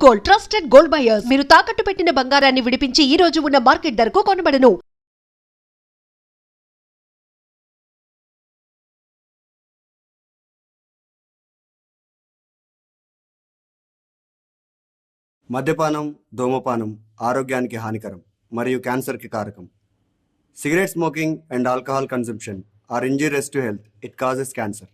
Gold, trusted gold buyers. మీరు తాకట్టు పెట్టిన బంగారాన్ని విడిపించి ఈ రోజు ఉన్న మార్కెట్ ధరకు కొనబడను. మద్యపానం, ధూమపానం ఆరోగ్యానికి హానికరం మరియు క్యాన్సర్కి కారకం. Cigarette smoking and alcohol consumption are injurious to health. It causes cancer.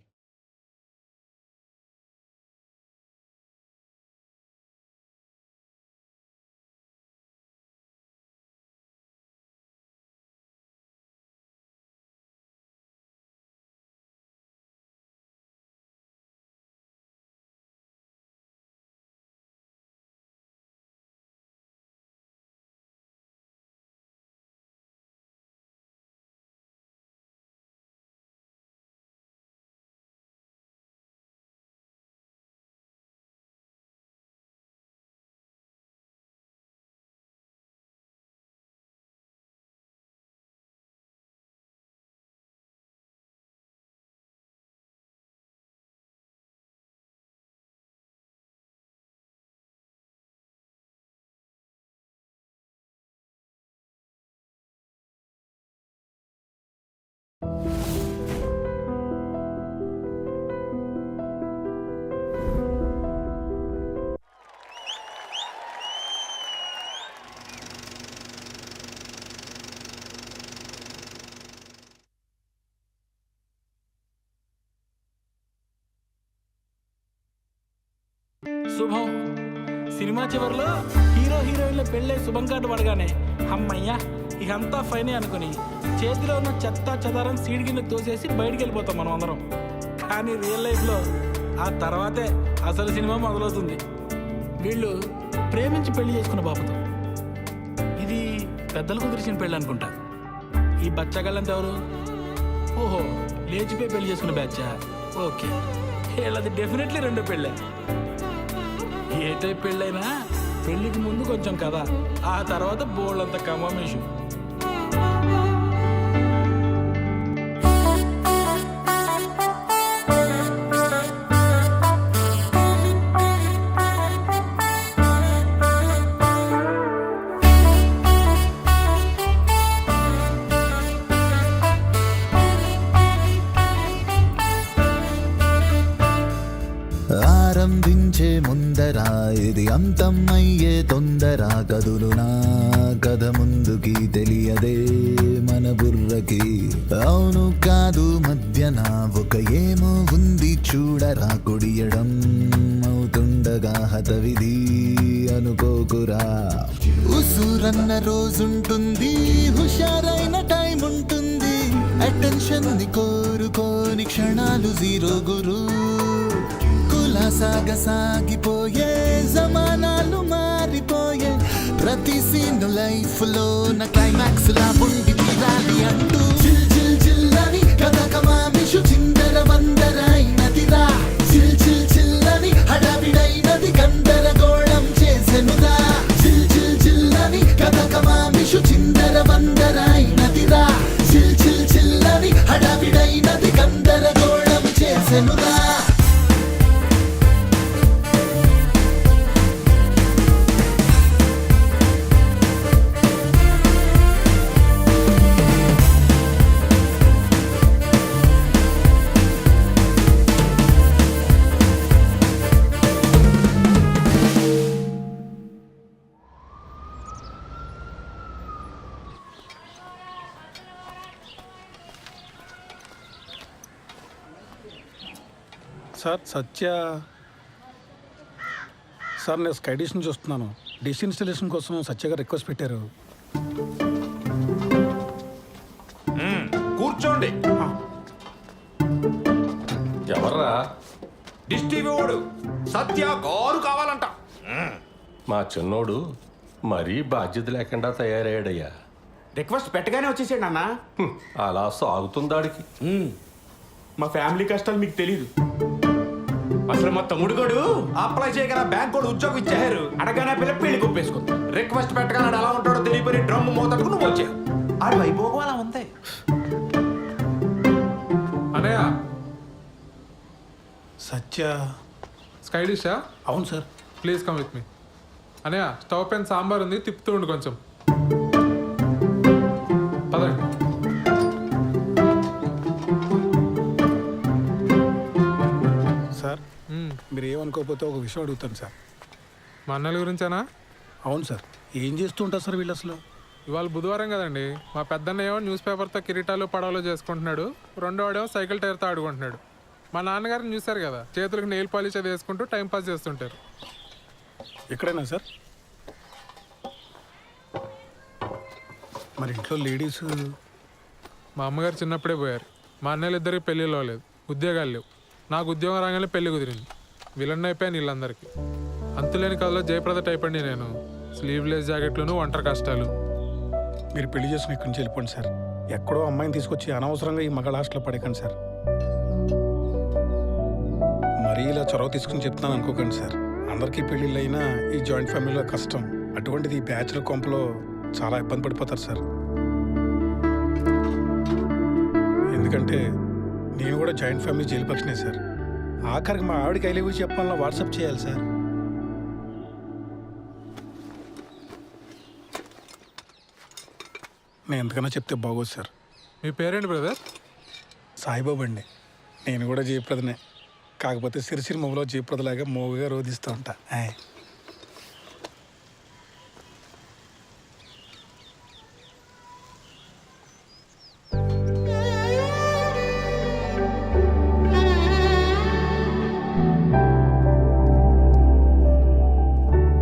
శుభం. సినిమా చివరిలో హీరో హీరోయిన్ల పెళ్ళే శుభం కార్డు పడగానే అమ్మయ్యా ఇకంతా ఫైనే అనుకుని చేతిలో ఉన్న చెత్త చెదారం సీడ్ కింద తోసేసి బయటికి వెళ్ళిపోతాం మనం అందరం. కానీ రియల్ లైఫ్లో ఆ తర్వాతే అసలు సినిమా మొదలవుతుంది. వీళ్ళు ప్రేమించి పెళ్లి చేసుకున్న బాబుతో. ఇది పెద్దలకు కుదిరిచిన పెళ్ళి అనుకుంటా. ఈ బచ్చగాళ్ళంతా ఎవరు? ఓహో, లేచిపోయి పెళ్లి చేసుకున్న బ్యాచా? ఓకే, వీళ్ళది డెఫినెట్లీ రెండో పెళ్ళే. ఏ టైప్ పెళ్ళైనా పెళ్లికి ముందు కొంచెం కదా, ఆ తర్వాత బోళ్ళంత కమామేషు. ఆరంభించే ముందరా ఇది అంతం అయ్యే తొందర కదులు నా కథ ముందుకి తెలియదే మన బుర్రకి. అవును కాదు మధ్యన ఒక ఏమో ఉంది చూడరా, కొడియడం అవుతుండగా హతవిధి అనుకోకురా. ఉసురన్న రోజుంటుంది, హుషారైన టైం ఉంటుంది, అటెన్షన్ ని కోరుకోని క్షణాలు జీరో గురు. సాగిపోయే జమానాలు మారిపోయే, ప్రతి సీన్ లైఫ్ లో నా క్లైమాక్స్ లా ఉండి తీరాలి అంటూ చిల్ చిల్ చిల్లని కథ కమామిషు చిందర వందరైనదిరా. చిల్ చిల్ చిల్లని హడావిడైనది గందరగోళం చేసెనుదా. చిల్ చిల్ చిల్లని కథ కమామిషు చిందర వందరైనదిరా. చిల్ చిల్ చిల్లని హడావిడైనది గందరగోళం చేసెనుదా. సార్ సత్య సార్, నేను స్కై డిష్ నుంచి వస్తున్నాను. డిష్ ఇన్స్టాలేషన్ కోసం సత్య గారు రిక్వెస్ట్ పెట్టారు. కూర్చోండి. ఎవర్రా? డిష్ టీవీ వాడు సత్య గారు కావాలంట. మా చిన్నోడు మరీ బాధ్యత లేకుండా తయారయ్యాడయ్యా. రిక్వెస్ట్ పెట్టగానే వచ్చేసాడు అన్న. అలా సాగుతుందాడికి. మా ఫ్యామిలీ కష్టాలు మీకు తెలీదు. అసలు మా తమ్ముడు గడు అప్లై చేయగల బ్యాంక్ కూడా ఉద్యోగం ఇచ్చారు. అడగానే పిల్ల పెళ్లి కొప్పేసుకుంది. రిక్వెస్ట్ పెట్టగానే ఎలా ఉంటాడో తెలియపోయి డ్రమ్ మోతట్టుకు నువ్వు వచ్చావు. ఆడు వైభోగం అలా ఉంది. అనయ్య సత్య స్కై డిషా? అవును sir. Please come with me. అనయ్య స్టవ్ పైన సాంబార్ ఉంది, తిప్పుతూ ఉండు కొంచెం. పదండి. సార్ మీరు ఏమనుకోకపోతే ఒక విషయం అడుగుతాను సార్. మా అన్నల గురించేనా? అవును సార్. ఏం చేస్తూ ఉంటారు సార్ వీళ్ళు అసలు? ఇవాళ బుధవారం కదండి. మా పెద్దన్న ఏమో న్యూస్ పేపర్తో కిరీటాలు పడవలు చేసుకుంటున్నాడు, రెండోవాడేమో సైకిల్ టైర్తో ఆడుకుంటున్నాడు. మా నాన్నగారిని చూశారు కదా, చేతులకు నెయిల్ పాలిష్ అది వేసుకుంటూ టైంపాస్ చేస్తుంటారు. ఎక్కడైనా సార్? మరి ఇంట్లో లేడీస్? మా అమ్మగారు చిన్నప్పుడే పోయారు. మా అన్నయ్యలు ఇద్దరికి పెళ్ళిళ్ళు అవ్వలేదు, ఉద్యోగాలు లేవు. నాకు ఉద్యోగం రాగానే పెళ్లి కుదిరింది. విలన్ అయిపోయాను వీళ్ళందరికీ. అంతులేని కథలో జయప్రద టైప్ అండి నేను. స్లీవ్లెస్ జాకెట్లను, ఒంటరి కష్టాలు. మీరు పెళ్లి చేసుకుని ఇక్కడి నుంచి వెళ్ళిపోండి సార్. ఎక్కడో అమ్మాయిని తీసుకొచ్చి అనవసరంగా ఈ మగ హాస్టల్లో పడేకండి సార్. మరీ ఇలా చొరవ తీసుకుని చెప్తున్నాను అనుకోకండి సార్. అందరికీ పెళ్ళిళ్ళు అయినా ఈ జాయింట్ ఫ్యామిలీలో కష్టం. అటువంటిది ఈ బ్యాచులర్ కొంపలో చాలా ఇబ్బంది పడిపోతారు సార్. ఎందుకంటే నేను కూడా జాయింట్ ఫ్యామిలీ జైలు పక్షనే సార్. ఆఖరికి మా ఆవిడకి ఐ లవ్ యూ చెప్పాలన్నా వాట్సాప్ చేయాలి సార్. నేను ఎంతకన్నా చెప్తే బాగోదు సార్. మీ పేరేంటి బ్రదర్? సాయిబాబు అండి. నేను కూడా జయప్రదనే, కాకపోతే సిరిసిరి మొగలో జయప్రదలాగా మోగుగా రోధిస్తూ ఉంటా.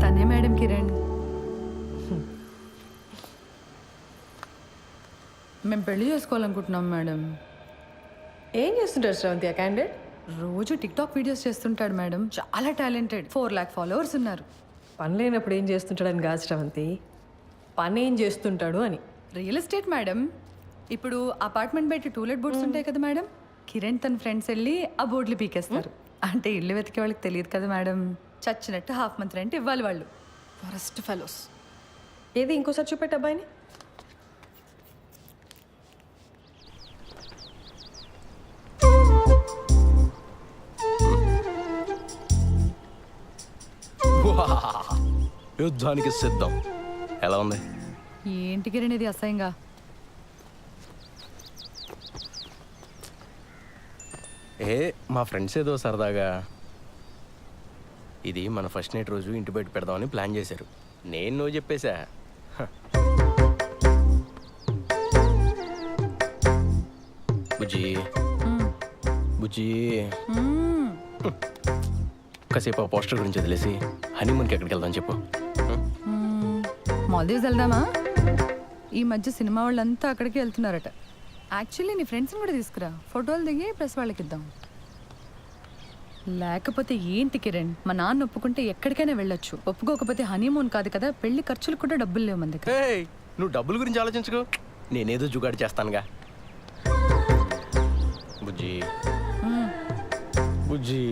తనే మేడం కిరణ్. మేము పెళ్లి చేసుకోవాలనుకుంటున్నాం మేడం. ఏం చేస్తుంటారు శ్రవంతి ఆ క్యాండిడేట్? రోజు టిక్టాక్ వీడియోస్ చేస్తుంటాడు మేడం. చాలా టాలెంటెడ్. 4 lakh ఫాలోవర్స్ ఉన్నారు. పని లేనప్పుడు ఏం చేస్తుంటాడని కాదు శ్రవంతి, పని ఏం చేస్తుంటాడు అని. Real estate madam. ఇప్పుడు అపార్ట్మెంట్ బయట టూలెట్ బోర్డ్స్ ఉంటాయి కదా మేడం, కిరణ్ తన ఫ్రెండ్స్ వెళ్ళి ఆ బోర్డులు పీకేస్తారు. అంటే ఇల్లు వెతికే వాళ్ళకి తెలియదు కదా మేడం. చచ్చినట్టు హాఫ్ మంత్ రెంట్ ఇవ్వాలి వాళ్ళు. Forest fellows. ఏది ఇంకోసారి చూపెట్టు అబ్బాయిని. యుద్ధానికి సిద్ధం. ఎలా ఉంది? ఏంటి కిరణ్ ఇది అసహ్యంగా? మా ఫ్రెండ్స్ ఏదో సరదాగా ఇది మన ఫస్ట్ నైట్ రోజు ఇంటి బయట పెడదామని ప్లాన్ చేశారు. నేను నువ్వు చెప్పేశా. బుజ్జి బుజ్జి కాసేపు ఆ పోస్టర్ గురించి వదిలేసి హనీమూన్కి ఎక్కడికి వెళ్దాం చెప్పు. మాల్దీవ్స్ వెళ్దామా? ఈ మధ్య సినిమా వాళ్ళంతా అక్కడికి వెళ్తున్నారట. యాక్చువల్లీ నీ ఫ్రెండ్స్ని కూడా తీసుకురా, ఫోటోలు దిగి ప్రెస్ వాళ్ళకి ఇద్దాం. లేకపోతే ఏంటి కిరణ్, మా నాన్న ఒప్పుకుంటే ఎక్కడికైనా వెళ్ళొచ్చు, ఒప్పుకోకపోతే హనీమూన్ కాదు కదా, పెళ్లి ఖర్చులు కూడా డబ్బులు లేవు మన దగ్గర. నువ్వు డబ్బుల గురించి ఆలోచించుకో, నేనేదో జుగాడు చేస్తానుగా. బుజ్జి బుజ్జి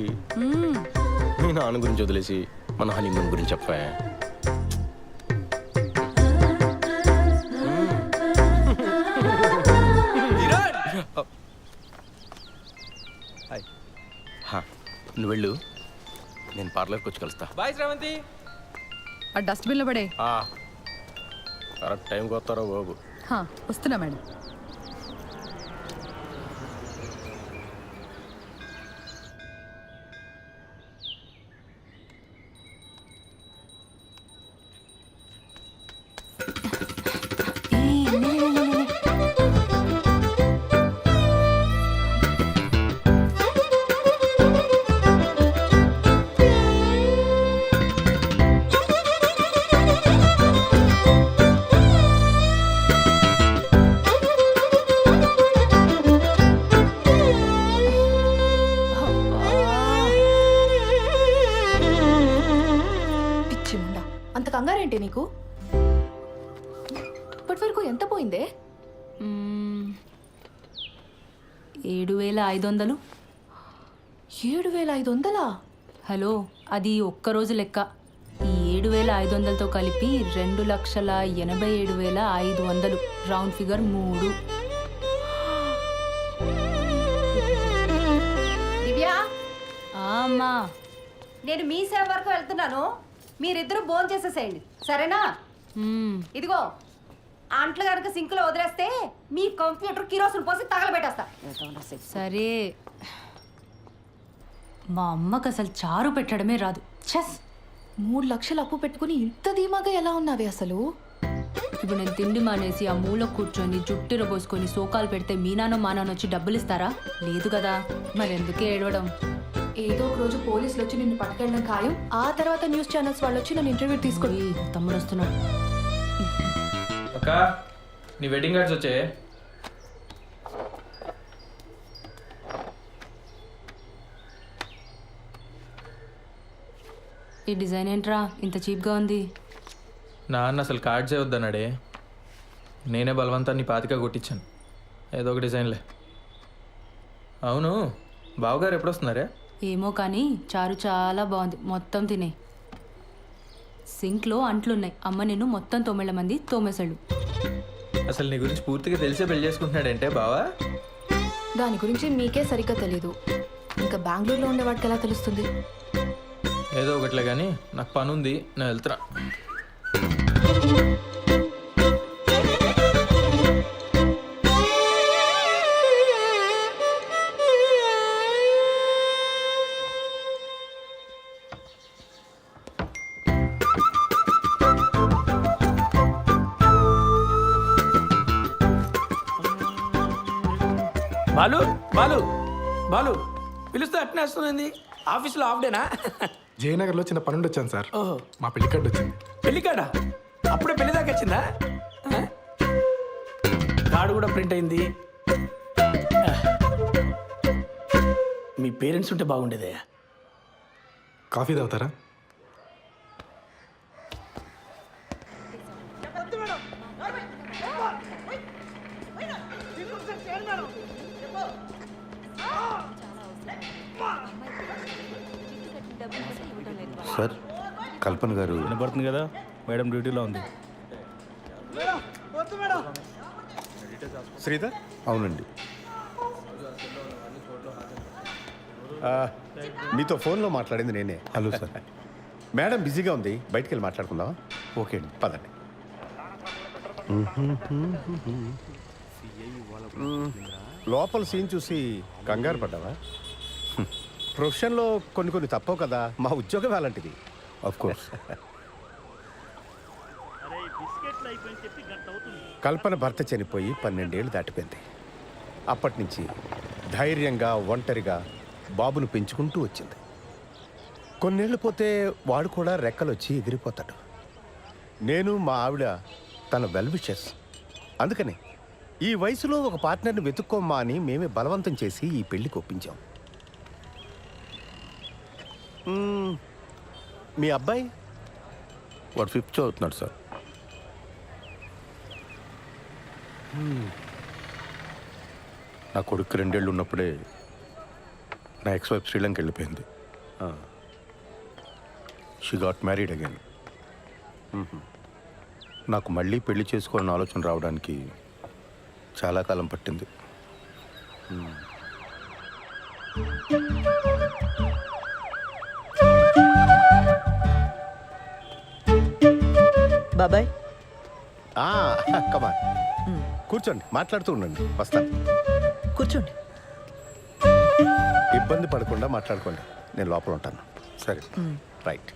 మీ నాన్న గురించి వదిలేసి మన హనీమూన్ గురించి చెప్పా. నువ్వు వెళ్ళు, నేను పార్లర్కి వచ్చి కలుస్తా. బాయ్ శ్రవంతి. ఆ డస్ట్బిన్లో పడే. కరెక్ట్ టైంకి వస్తారో బాబు. వస్తున్నా మేడం. అంత కంగారేంటి నీకు? ఇప్పటి వరకు ఎంత పోయిందే? 7,500. 7,500? హలో, అది ఒక్కరోజు లెక్క. ఈ 7,500తో కలిపి 2,87,500. Round figure 3. దివ్యా, అమ్మా నేను మీ సేవ వరకు వెళ్తున్నాను, మీరిద్దరూ భోజనం చేసేసేయండి సరేనా? ఇదిగో అంట్లు కనుక సింకులో వదిలేస్తే మీ కంప్యూటర్ కిరోసిన్ పోసి తగలబెట్టేస్తా. సరే. మా అమ్మకు అసలు చారు పెట్టడమే రాదు. చెస్ 3 లక్షలు అప్పు పెట్టుకుని ఇంత ధీమాగా ఎలా ఉన్నావే అసలు? ఇప్పుడు నేను తిండి మానేసి ఆ మూల కూర్చొని జుట్టిర పోసుకొని సోకాలు పెడితే మీ నాన్న మా నాన్న వచ్చి డబ్బులు ఇస్తారా? లేదు కదా, మరెందుకే ఏడవడం? ఏదో ఒక రోజు పోలీసులు వచ్చి నిన్ను పట్టుకెళ్ళడం ఖాయం. ఆ తర్వాత న్యూస్ ఛానల్స్ వాళ్ళు వచ్చి నన్ను ఇంటర్వ్యూ తీసుకొని. తమ్ముడు వస్తున్నాడు. అక్క నీ వెడ్డింగ్ కార్డ్స్ వచ్చే. ఈ డిజైన్ ఏంట్రా ఇంత చీప్గా ఉంది? నాన్న అసలు కార్డ్సే వద్దన్నాడే. నేనే బలవంతాన్ని పాతిక కొట్టించాను. ఏదో ఒక డిజైన్లే. అవును, బావగారు ఎప్పుడు వస్తున్నారే? ఏమో కానీ చారు చాలా బాగుంది, మొత్తం తినే. సింక్లో అంట్లున్నాయి, అమ్మ నిన్ను మొత్తం 9 మంది తోమేశాడు. అసలు నీ గురించి పూర్తిగా తెలిసే పెళ్లి చేసుకుంటున్నాడంటే బావా? దాని గురించి మీకే సరిగ్గా తెలీదు, ఇంకా బెంగళూరులో ఉండేవాడికి ఎలా తెలుస్తుంది? ఏదో ఒకట్లే కానీ నాకు పని ఉంది, నేను వెళ్తున్నా. బాలు బాలు బాలు పిలుస్తే అట్నే వస్తుంది. ఆఫీస్లో హాఫ్ డేనా? జయనగర్లో చిన్న పనుండి వచ్చాను సార్. ఓహో, మా పెళ్లి కార్డు వచ్చింది. పెళ్లి కాడా? అప్పుడే పెళ్లి దాకా వచ్చిందా? కార్డు కూడా ప్రింట్ అయింది. మీ పేరెంట్స్ ఉంటే బాగుండేదే. కాఫీ తాగుతారా? సార్, కల్పన గారు. వినపడుతుంది కదా, మేడం డ్యూటీలో ఉంది. శ్రీధర్? అవునండి. మీతో ఫోన్లో మాట్లాడింది నేనే. Hello sir. మేడం బిజీగా ఉంది, బయటికి వెళ్ళి మాట్లాడుకుందాం. ఓకే అండి, పదండి. లోపల సీన్ చూసి కంగారు పడ్డావా? ప్రొఫెషన్లో కొన్ని తప్పవు కదా, మా ఉద్యోగం అలాంటిది. Of course. కల్పన భర్త చనిపోయి 12 ఏళ్ళు దాటిపోయింది. అప్పటి నుంచి ధైర్యంగా ఒంటరిగా బాబును పెంచుకుంటూ వచ్చింది. కొన్నేళ్ళు పోతే వాడు కూడా రెక్కలు వచ్చి ఎగిరిపోతాడు. నేను మా ఆవిడ తన వెల్ విషెస్. అందుకని ఈ వయసులో ఒక పార్ట్నర్ని వెతుక్కోమ్మా అని మేమే బలవంతం చేసి ఈ పెళ్లికి ఒప్పించాం. మీ అబ్బాయి? వాడు 5th చదువుతున్నాడు సార్. నా కొడుకు 2 ఏళ్ళు ఉన్నప్పుడే నా ఎక్స్-వైఫ్ శ్రీలంక వెళ్ళిపోయింది. She got married again. నాకు మళ్ళీ పెళ్లి చేసుకోవాలని ఆలోచన రావడానికి చాలా కాలం పట్టింది. బాబాయ్ కమా, కూర్చోండి, మాట్లాడుతూ ఉండండి. వస్తాను. కూర్చోండి. ఇబ్బంది పడకుండా మాట్లాడుకోండి, నేను లోపల ఉంటాను. సరే, రైట్.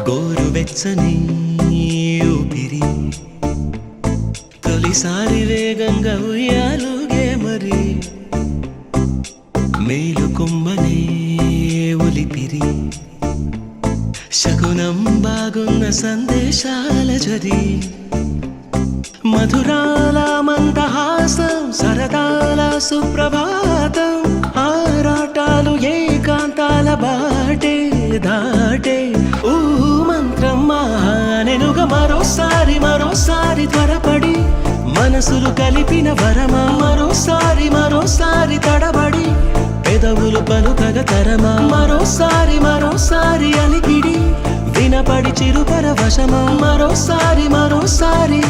గోరువెచ్చని ఊపిరి తొలిసారి వేగంగా ఉయ్యాలుగే మరి మేలు కొమ్మనే ఒలిపిరి శకునం బాగున్న సందేశాల జరి మధురాల మందహాసం సరదాల సుప్రభాతం ఆరాటాలు ఏకాంతాల బాటే దాటే మంత్రం మహానెనుగ మరోసారి త్వరపడి మన మనసులు కలిపిన వరమా మరోసారి మరోసారి తడబడి పెదవులు పలుకగ తరమా మరోసారి మరోసారి అలికిడి వినపడి చిరుపర వశమా మరోసారి మరోసారి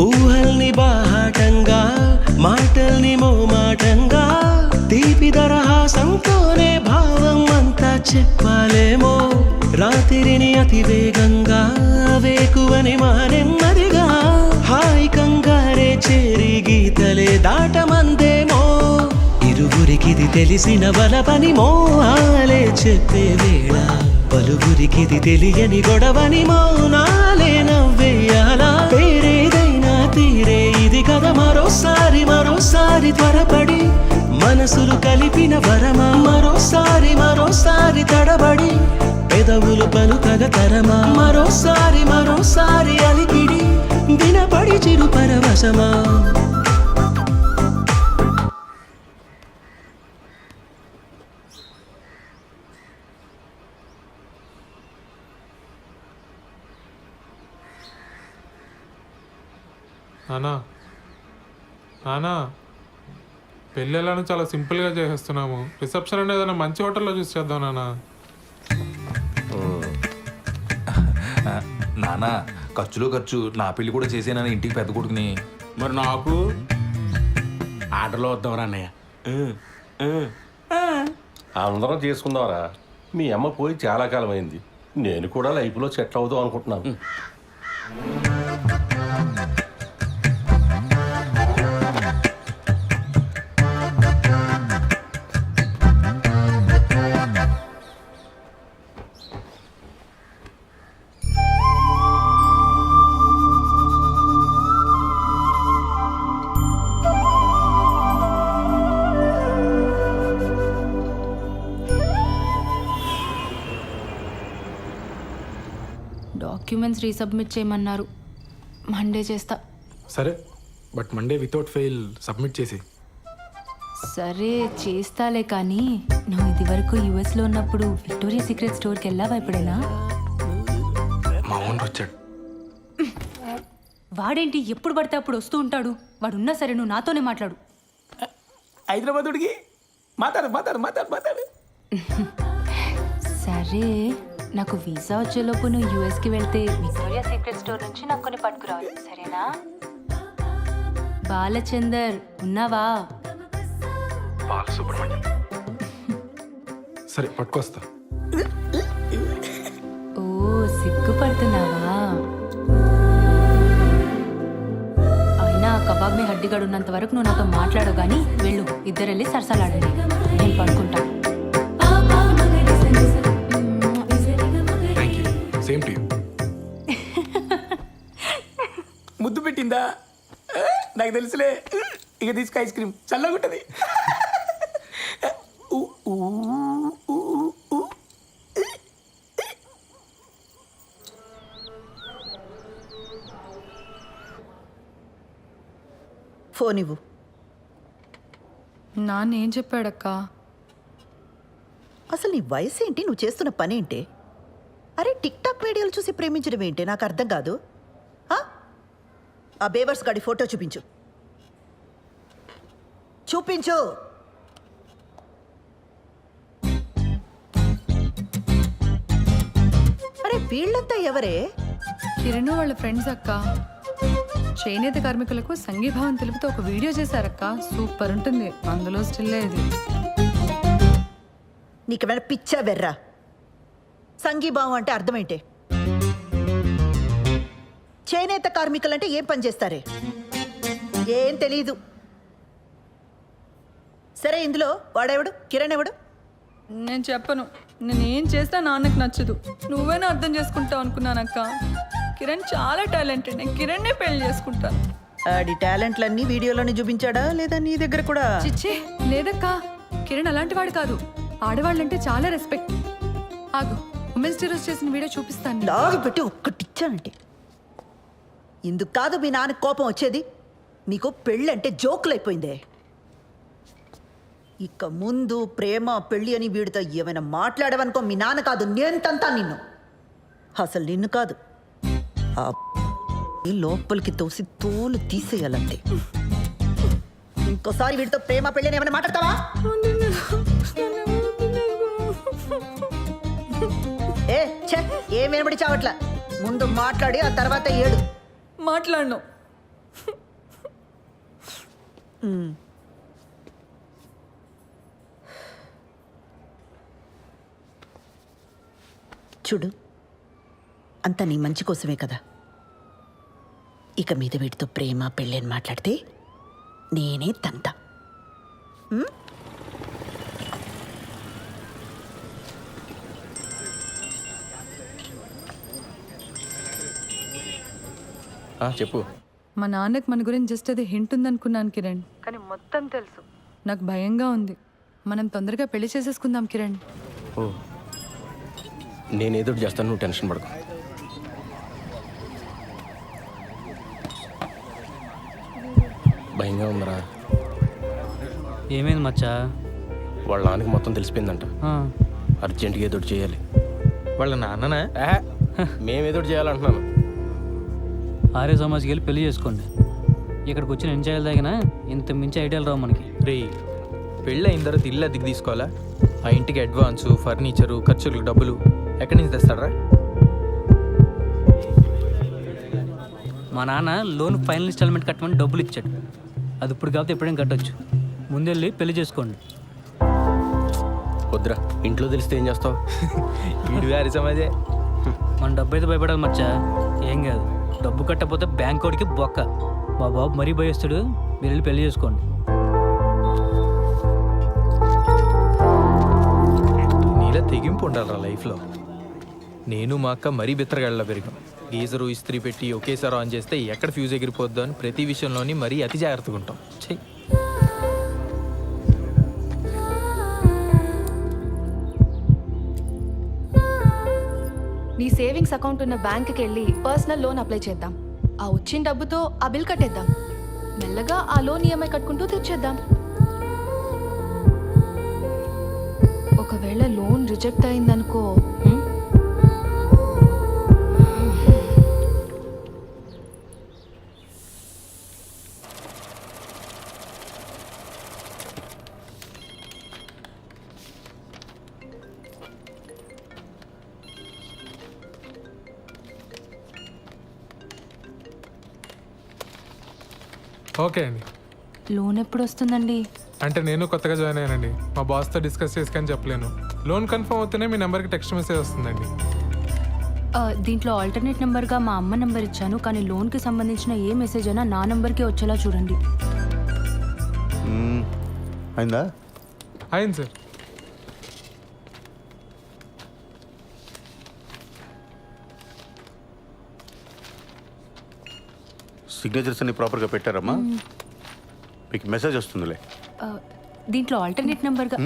ఊహల్ని బాహాటంగా మాటల్ని మోమాటంగా తీపి దరహాసంతోనే భావం అంతా చెప్పాలేమో రాత్రిని అతివేగంగా వేకువని మానెమ్మదిగా హాయి కంగారే చేరి గీతలే దాటమందేమో ఇరువురికిది తెలిసిన బలపని మోహాలే చెప్పే వేళ పలువురికిది తెలియని గొడవని మౌనాలే నవ్వేయాలా పేరేదైనా తీరే ఇది కదా మరోసారి మరోసారి త్వరపడి మనసులు కలిపిన వరమా మరోసారి మరోసారి తడబడి పెదవులు పలుకగ తరమా మరోసారి మరోసారి అలికిడి వినపడి చిరు పరవశమా నానా నానా పెళ్ళి ఎలానో చాలా సింపుల్గా చేసేస్తున్నాము. రిసెప్షన్ అనేది ఏదైనా మంచి హోటల్లో చూసి చేద్దాం నానా. నానా ఖర్చులో ఖర్చు నా పెళ్లి కూడా చేసేనా ఇంటికి పెద్ద కొడుకుని. మరి నాకు ఆర్డర్లో వద్దాం అన్నయ్య. అందరం చేసుకుందాంరా. మీ అమ్మ పోయి చాలా కాలం అయింది. నేను కూడా లైఫ్లో సెటిల్ అవుదాం అనుకుంటున్నాను. డాక్యుమెంట్స్ రీసబ్మిట్ చేయమన్నారు. మండే చేస్తా. సరే, but Monday without fail submit చేసి. సరే చేస్తాలే, కానీ నువ్వు ఇది వరకు యుఎస్లో ఉన్నప్పుడు విక్టోరియా సీక్రెట్ స్టోర్కి వెళ్ళావా ఎప్పుడైనా? మా ఓనర్ వచ్చాడు. వాడేంటి ఎప్పుడు పడితే అప్పుడు వస్తూ ఉంటాడు. వాడున్నా సరే నువ్వు నాతోనే మాట్లాడు. హైదరాబాద్ ఉడికి మాట్లాడు మాట్లాడు మాట్లాడు మాట్లాడు. సరే, నాకు వీసా వచ్చేలోపు నువ్వు యూఎస్కి వెళ్తే విక్టోరియా సీక్రెట్ స్టోర్ నుంచి నాకు కొన్ని పట్టుకురావాలి, సరేనా? బాలచందర్ ఉన్నావా? బాలసుబ్రహ్మణ్యం. సరే పట్టుకొస్తా. ఓ సిగ్గుపడుతున్నావా? అయినా కబాబ్ మీ హడ్డిగాడు ఉన్నంత వరకు నువ్వు నాతో మాట్లాడవు, కానీ వెళ్ళు, ఇద్దరు వెళ్ళి సరసలాడండి, నేను పడుకుంటా. Same to you. ముద్దు పెట్టిందా? నాకు తెలుసులే. ఇక తీసుకు ఐస్ క్రీమ్ చల్లగా ఉంటుంది. ఫోన్ ఇవ్వు. నాన్నేం చెప్పాడక్క? అసలు నీ వయసు ఏంటి, నువ్వు చేస్తున్న పని ఏంటి? అరే టిక్ టాక్ వీడియోలు చూసి ప్రేమించడం ఏంటి? నాకు అర్థం కాదు. ఆ బేవర్స్ గాడి ఫోటో చూపించు. చూపించు. అరే వీళ్ళంతా ఎవరే? కిరణ్ వాళ్ళ ఫ్రెండ్స్ అక్క. చేనేత కార్మికులకు సంఘీభావం తెలుపుతూ ఒక వీడియో చేశారక్క. సూపర్ ఉంటుంది. అందులో స్టిల్ ఇది. నీకేమైనా పిచ్చా వెర్రా? సంఘీభావం అంటే అర్థమేంటే? చేనేత కార్మికులంటే ఏం పని చేస్తారే? ఏం తెలీదు. సరే, ఇందులో వాడెవడు? కిరణ్ ఎవడు? నేను చెప్పను. నేనేం చేసినా నాన్నకు నచ్చదు. నువ్వేనా అర్థం చేసుకుంటావు అనుకున్నానక్క. కిరణ్ చాలా టాలెంటెడ్. నేను కిరణ్నే పెళ్లి చేసుకుంటాను. ఆడి టాలెంట్లన్నీ వీడియోలోనే చూపించాడా లేదా నీ దగ్గర కూడా? చిచ్చే లేదక్క, కిరణ్ అలాంటి వాడు కాదు. ఆడవాళ్ళంటే చాలా రెస్పెక్ట్. ఆగు, ఉమెన్స్ డే రోజు చేసిన వీడియో చూపిస్తాను. లాగి పెట్టి ఒక్కటిచ్చానంటే ఇందుకు కాదు మీ నాన్న కోపం వచ్చేది. నీకు పెళ్ళంటే జోకులైపోయిందే. ఇక ముందు ప్రేమ పెళ్ళి అని వీడితో ఏమైనా మాట్లాడవనుకో మీ నాన్న కాదు నేను తంతా నిన్ను. అసలు నిన్ను కాదు, ఆ లోపలికి తోసి తోలు తీసేయాలంతే. ఇంకోసారి వీడితో ప్రేమ పెళ్ళి అని ఏమైనా మాట్లాడతావా? ఏ ఛే, ఏం వినబడి చావట్లా. ముందు మాట్లాడి ఆ తర్వాత ఏడు. మాట్లాడను. చూడు, అంతా నీ మంచి కోసమే కదా. ఇక మీద వీటితో ప్రేమ పెళ్ళి అని మాట్లాడితే నేనే తంతా. చెప్పు. మా నాన్నకి మన గురించి జస్ట్ అది హింట్ ఉందనుకున్నాను కిరణ్, కానీ మొత్తం తెలుసు. నాకు భయంగా ఉంది. మనం తొందరగా పెళ్లి చేసేసుకుందాం కిరణ్. ఓ, నేను ఎదురు చేస్తాను, నువ్వు టెన్షన్ పడకు. భయంగా ఉందరా. ఏమైంది మచ్చా? వాళ్ళ నాన్నకి మొత్తం తెలిసిపోయిందంట. అర్జెంటుగా ఎదురు చేయాలి. వాళ్ళ నాన్ననా? మేము ఎదురు చేయాలంటున్నాను. ఆర్య సమాజ్కి వెళ్ళి పెళ్లి చేసుకోండి. ఇక్కడికి వచ్చిన ఎన్ని చేయాలి తగినా ఇంత మించి ఐడియాలు రావు మనకి. రే, పెళ్ళి అయిన తర్వాత ఇల్లు అద్దెకి తీసుకోవాలా? ఆ ఇంటికి అడ్వాన్సు, ఫర్నిచరు, ఖర్చులకు డబ్బులు ఎక్కడి నుంచి తెస్తాడరా? మా నాన్న లోన్ ఫైనల్ ఇన్స్టాల్మెంట్ కట్టమని డబ్బులు ఇచ్చాడు. అది ఇప్పుడు కాకపోతే ఎప్పుడైనా కట్టొచ్చు. ముందెళ్ళి పెళ్లి చేసుకోండి. వద్దురా, ఇంట్లో తెలిస్తే ఏం చేస్తావు? వీడు గారి సమాజే. మన డబ్బు అయితే భయపడాలి మచ్చా. ఏం కాదు, డబ్బు కట్టకపోతే బ్యాంక్ కోడికి బొక్క. మా బాబు మరీ భయస్తాడు. మీరు వెళ్ళి పెళ్లి చేసుకోండి. నీలా తెగింపు ఉండాలరా లైఫ్లో. నేను మా అక్క మరీ బిత్తరగాళ్ళ పెరిగాం. గీజరు ఇస్త్రీ పెట్టి ఒకేసారి ఆన్ చేస్తే ఎక్కడ ఫ్యూజ్ ఎగిరిపోద్దో అని ప్రతి విషయంలోని మరీ అతి జాగ్రత్తగా ఉంటాం. చెయ్యి. నీ సేవింగ్స్ అకౌంట్ ఉన్న బ్యాంక్కి వెళ్ళి పర్సనల్ లోన్ అప్లై చేద్దాం. ఆ వచ్చిన డబ్బుతో ఆ బిల్ కట్టేద్దాం. మెల్లగా ఆ లోన్ ఈఎంఐ కట్టుకుంటూ తెచ్చేద్దాం. ఒకవేళ లోన్ రిజెక్ట్ అయిందనుకో, ఓకే అండి. లోన్ ఎప్పుడు వస్తుందండి? అంటే నేను కొత్తగా జాయిన్ అయ్యానండి. మా బాస్తో డిస్కస్ చేసుకొని చెప్పలేను. లోన్ కన్ఫర్మ్ అవుతూనే మీ నెంబర్కి టెక్స్ట్ మెసేజ్ వస్తుందండి. దీంట్లో ఆల్టర్నేట్ నెంబర్గా మా అమ్మ నెంబర్ ఇచ్చాను, కానీ లోన్కి సంబంధించిన ఏ మెసేజ్ అయినా నా నెంబర్కే వచ్చేలా చూడండి. అయిందా? అయింది సార్. సిగ్నేచర్స్ అన్ని ప్రాపర్గా పెట్టారమ్మా? మీకు మెసేజ్ వస్తుందిలే. దీంట్లో ఆల్టర్నేట్ నెంబర్గా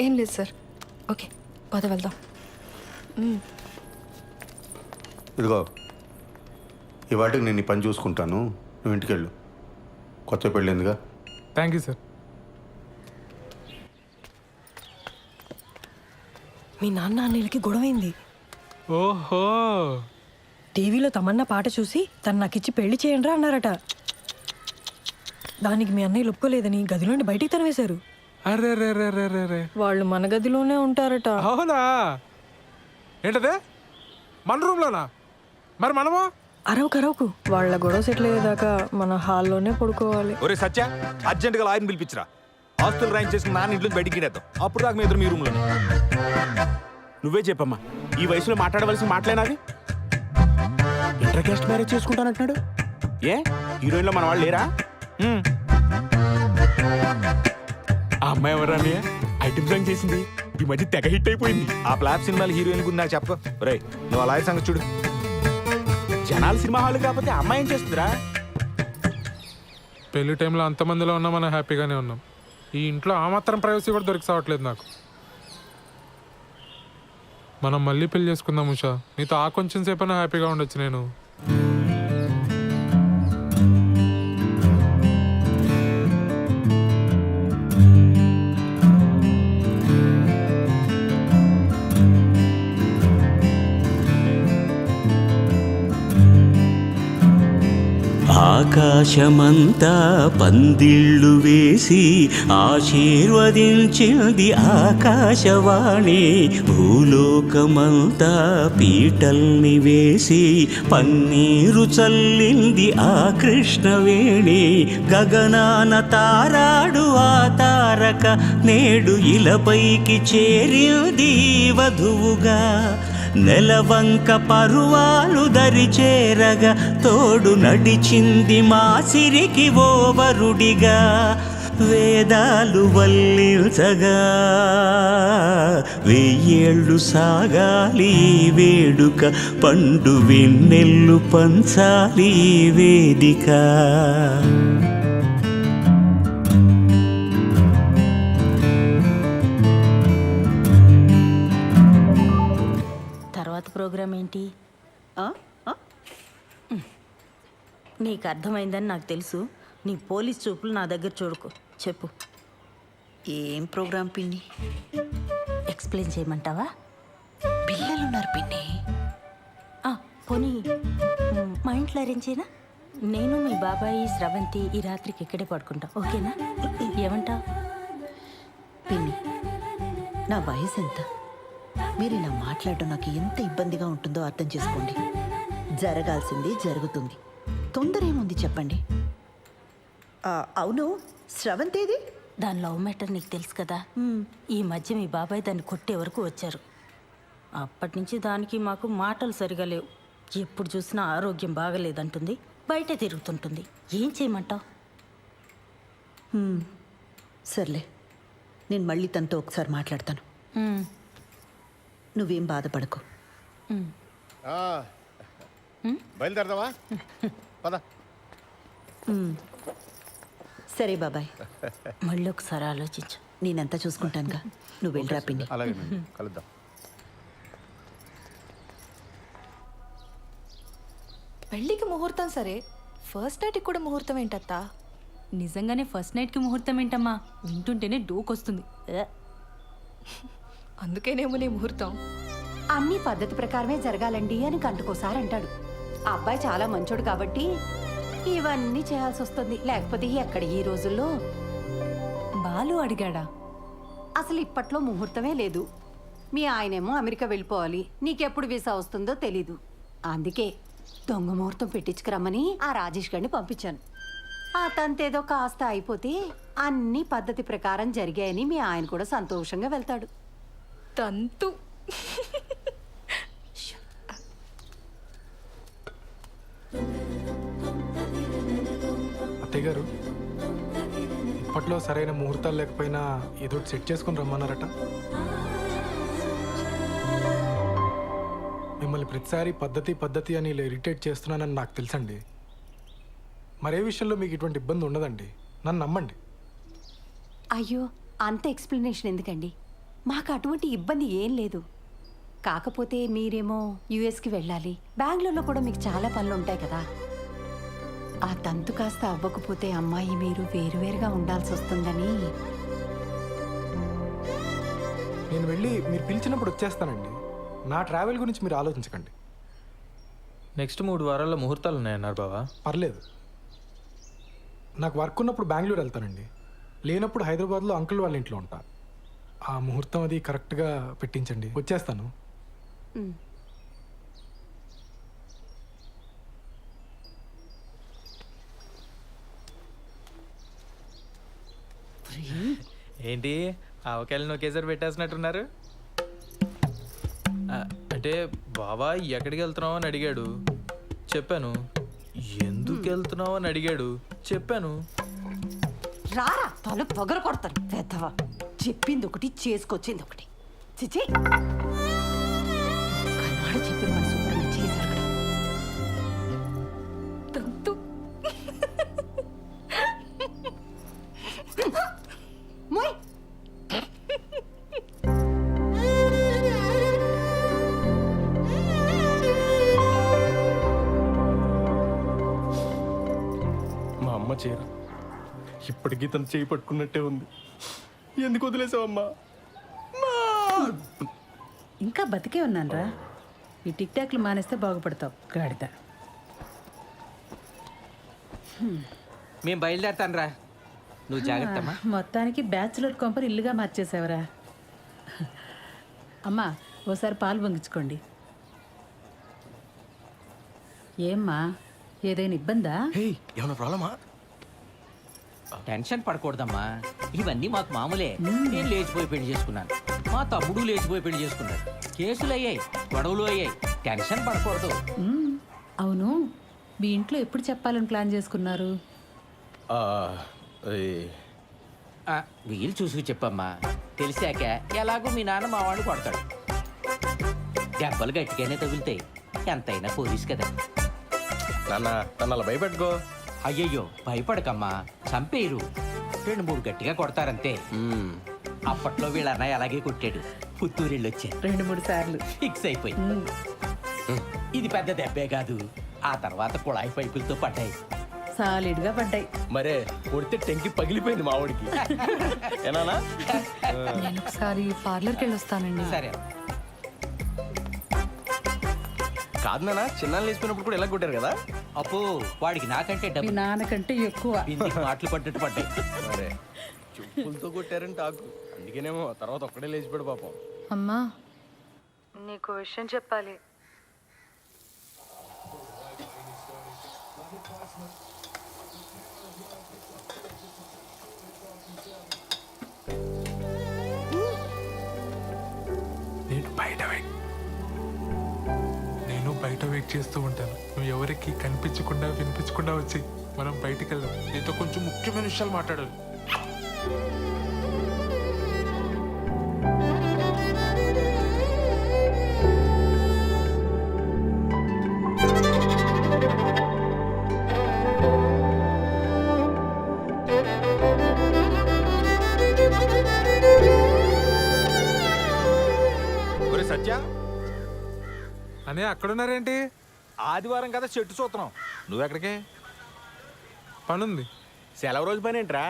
ఏం లేదు సార్. ఓకే, పద వెళ్దాం. ఇదిగో, ఈ వాటికి నేను ఈ పని చూసుకుంటాను, నువ్వు ఇంటికి వెళ్ళు. కొత్త పెళ్ళిందిగా. Thank you sir. మీ నాన్న అన్నయ్యలకి గొడవైంది. ఓహో, టీవీలో తమన్నా పాట చూసి తను నాకిచ్చి పెళ్లి చేయండి అన్నారట. దానికి మీ అన్నయ్య ఒప్పుకోలేదని గది నుండి బయటికి తరివేశారు. అరే రే రే రే రే రే. వాళ్ళు మన గదిలోనే ఉంటారట. అవునా? ఏంటదే, మన రూమ్లోనా? మరి మనము అరవకు వాళ్ళ గొడవ సెటిల్ అయ్యేదాకా మన హాల్లోనే పడుకోవాలి. ఒరే సత్య, అర్జెంటుగా లాయర్ని పిలిపించరా. ఆస్తులు రాయింగ్ చేసుకుని నాన్న ఇంట్లో బయటికి గిడేద్దాం. అప్పుడు దాకా మీ ఎదురు మీ రూమ్లోనే. నువ్వే చెప్పమ్మా, ఈ వయసులో మాట్లాడవలసిన మాటలేనాది? ఇంటర్ కాస్ట్ మ్యారేజ్ చేసుకుంటానంటున్నాడు. ఏ హీరోయిన్లో మన వాళ్ళు లేరా? ఆ అమ్మాయి ఎవరా? ఐటమ్ సాంగ్ చేసింది, ఈ మధ్య తెగ హిట్ అయిపోయింది. ఆ ఫ్లాప్ సినిమాలు హీరోయిన్ గురించి నాకు చెప్పు. రే, నువ్వు ఆ లాయర్ సంగతి చూడు. జనాలు సినిమా హాల్ కాకపోతే అమ్మాయి ఏం చేస్తుందిరా? పెళ్లి టైంలో అంతమందిలో ఉన్నా మనం హ్యాపీగానే ఉన్నాం. ఈ ఇంట్లో ఆ మాత్రం ప్రైవసీ కూడా దొరికి సావట్లేదు నాకు. మనం మళ్ళీ పెళ్లి చేసుకుందాం ఉషా. నీతో ఆ కొంచెం సేపైనా హ్యాపీగా ఉండొచ్చు నేను. ఆకాశమంతా పందిళ్ళు వేసి ఆశీర్వదించింది ఆకాశవాణి, భూలోకమంతా పీటల్ని వేసి పన్నీరు చల్లింది ఆ కృష్ణవేణి. గగనాన తారాడు ఆ తారక నేడు ఇలపైకి చేరింది వధువుగా. నెలవంక పరువాలు దరిచేరగా తోడు నడిచింది మా సిరికి ఓ వరుడిగా. వేదాలు వల్లించగా వెయ్యేళ్ళు సాగాలి వేడుక, పండు వెన్నెల్లు పంచాలి వేదిక. ప్రోగ్రామ్ ఏంటి? నీకు అర్థమైందని నాకు తెలుసు. నీ పోలీస్ చూపులు నా దగ్గర చూడుకో. చెప్పు, ఏం ప్రోగ్రామ్ పిన్ని? ఎక్స్ప్లెయిన్ చేయమంటావా? పిల్లలున్నారు పిన్ని. పోనీ మా ఇంట్లో అరేంజ్ చేయనా? నేను మీ బాబాయి స్రవంతి ఈ రాత్రికి ఇక్కడే పడుకుంటాం, ఓకేనా? ఏమంటావు? పిన్ని, నా వయసు ఎంత? మీరు ఇలా మాట్లాడడం నాకు ఎంత ఇబ్బందిగా ఉంటుందో అర్థం చేసుకోండి. జరగాల్సింది జరుగుతుంది, తొందర ఏముంది చెప్పండి. అవును, స్రవంతేది? దాని లవ్ మ్యాటర్ నీకు తెలుసు కదా. ఈ మధ్య మీ బాబాయ్ దాన్ని కొట్టే వరకు వచ్చారు. అప్పటి నుంచి దానికి మాకు మాటలు సరిగా లేవు. ఎప్పుడు చూసినా ఆరోగ్యం బాగలేదంటుంది, బయట తిరుగుతుంటుంది. ఏం చేయమంటావు? సర్లే, నేను మళ్ళీ తనతో ఒకసారి మాట్లాడతాను. నువ్వేం బాధపడకు. బయలుదేరదావా? పద. సరే బాబాయ్, మళ్ళీ ఒకసారి ఆలోచించు. నేనంతా చూసుకుంటానుగా, నువ్వు వెళ్ళరా పిన్ని. అలాగే కలుద్దాం. పెళ్ళికి ముహూర్తం సరే, ఫస్ట్ నైట్కి కూడా ముహూర్తం ఏంటత్తా? నిజంగానే ఫస్ట్ నైట్కి ముహూర్తం ఏంటమ్మా? వింటుంటేనే డోకొస్తుంది. అందుకేనేమో నీ ముహూర్తం. అన్ని పద్ధతి ప్రకారమే జరగాలండి అని గంటకోసారి అంటాడు. ఆ అబ్బాయి చాలా మంచోడు కాబట్టి ఇవన్నీ చేయాల్సి వస్తుంది. లేకపోతే ఎక్కడ ఈ రోజుల్లో. బాలు అడిగాడా? అసలు ఇప్పట్లో ముహూర్తమే లేదు. మీ ఆయనేమో అమెరికా వెళ్ళిపోవాలి, నీకెప్పుడు వీసా వస్తుందో తెలీదు. అందుకే దొంగ ముహూర్తం పెట్టించుకురమ్మని ఆ రాజేష్ గారిని పంపించాను. ఆ తంతేదో కాస్త అయిపోతే అన్ని పద్ధతి ప్రకారం జరిగాయని మీ ఆయన కూడా సంతోషంగా వెళ్తాడు. తంతు. అత్తయ్య గారు, ఇప్పట్లో సరైన ముహూర్తాలు లేకపోయినా ఏదో సెట్ చేసుకుని రమ్మన్నారట. మిమ్మల్ని ప్రతిసారి పద్ధతి పద్ధతి అని ఇరిటేట్ చేస్తున్నానని నాకు తెలుసండి. మరే విషయంలో మీకు ఇటువంటి ఇబ్బంది ఉండదండి, నన్ను నమ్మండి. అయ్యో, అంత ఎక్స్ప్లెనేషన్ ఎందుకండి? మాకు అటువంటి ఇబ్బంది ఏం లేదు. కాకపోతే మీరేమో యుఎస్కి వెళ్ళాలి, బెంగళూరులో కూడా మీకు చాలా పనులు ఉంటాయి కదా. ఆ తంతు కాస్త అవ్వకపోతే అమ్మాయి మీరు వేరువేరుగా ఉండాల్సి వస్తుందని. నేను వెళ్ళి మీరు పిలిచినప్పుడు వచ్చేస్తానండి. నా ట్రావెల్ గురించి మీరు ఆలోచించకండి. నెక్స్ట్ 3 వారాల్లో ముహూర్తాలు ఉన్నాయన్నారు బావా. పర్లేదు, నాకు వర్క్ ఉన్నప్పుడు బెంగళూరు వెళ్తానండి, లేనప్పుడు హైదరాబాద్లో అంకుల్ వాళ్ళ ఇంట్లో ఉంటా. ఆ ముహూర్తం అది కరెక్ట్గా పెట్టించండి, వచ్చేస్తాను. ఏంటి ఆవకాయలను ఒకేసారి పెట్టేసినట్టున్నారు? అంటే బావా ఎక్కడికి వెళ్తున్నావు అని అడిగాడు, చెప్పాను. ఎందుకు వెళ్తున్నావు అని అడిగాడు, చెప్పాను. రారా తల పొగరు కొడతాను పెద్దవా. చెప్పింది ఒకటి, చేసుకొచ్చింది ఒకటి. చిచి, కన్నాడు చెప్పిన మన సూపర్ చేశారు. చీర ఇప్పటికీ తను చేయి పట్టుకున్నట్టే ఉంది. ఎందుకు వదిలేసావమ్మా? ఇంకా బతికే ఉన్నానరా. ఈ టిక్ టాక్లు మానేస్తే బాగుపడతావు గాడిద. మేము బయలుదేరతాను రా, నువ్వు జాగ్రత్తమ్మా. మొత్తానికి బ్యాచులర్ కొంపని ఇల్లుగా మార్చేసావరా. అమ్మా ఓసారి పాలు పొంగించుకోండి. ఏమ్మా ఏదైనా ఇబ్బందా? ఏమైనా ప్రాబ్లమా? టెన్షన్ పడకూడదమ్మా, ఇవన్నీ మాకు మామూలే. నేను లేచిపోయి పెళ్లి చేసుకున్నాను, మా తమ్ముడు లేచిపోయి పెళ్లి చేసుకున్నాడు. కేసులు అయ్యాయి, గొడవలు అయ్యాయి, టెన్షన్ పడకూడదు. అవును, మీ ఇంట్లో ఎప్పుడు చెప్పాలని ప్లాన్ చేసుకున్నారు? వీలు చూసుకు చెప్పమ్మా, తెలిసాక ఎలాగో మీ నాన్న మా వాడిని కొడతాడు. దెబ్బలు గట్టిగానే తగులుతాయి, ఎంతైనా పోలీస్ కదా. నాన్న నన్ను అలా భయపెట్టుకో. అయ్యయ్యో భయపడకమ్మా, చంపేయరు, 2-3 గట్టిగా కొడతారంతే. అప్పట్లో వీళ్ళ అన్నయ్య అలాగే కొట్టాడు, పుత్తూరిళ్ళు వచ్చారు 2-3 సార్లు ఫిక్స్ అయిపోయి. ఇది పెద్ద దెబ్బే కాదు, ఆ తర్వాత కుళాయి పైపులతో పడ్డాయి, సాలిడ్గా పడ్డాయి. మరే కొడితే టెంకి పగిలిపోయింది మా వాడికి. ఏనానా? నేను ఒకసారి పార్లర్కి వెళ్ళి వస్తానండి. సరే. కాదు నాన్న, చిన్న లేచిపోయినప్పుడు కూడా ఎలా కొట్టారు కదా? అప్పు వాడికి నాకంటే మీ డబ్బు, నాన్నకంటే ఎక్కువ. బిందికి మాటలు పడ్డట్టు పడ్డాయి. మరే చెప్పులతో కొట్టారని టాకు, అందుకేనేమో తర్వాత ఒక్కడే లేచిపోయాడు పాపం. అమ్మా నీకు విషయం చెప్పాలి. నేను బయట వెయిట్ చేస్తూ ఉంటాను. నువ్వు ఎవరికి కనిపించకుండా వినిపించకుండా వచ్చి మనం బయటికి వెళ్దాం. నీతో కొంచెం ముఖ్యమైన విషయాలు మాట్లాడాలి. సత్య అనే అక్కడున్నారేంటి? ఆదివారం కదా చెట్టు చూస్తున్నాం, నువ్వెక్కడికి? పనుంది. సెలవు రోజు పని ఏంట్రా?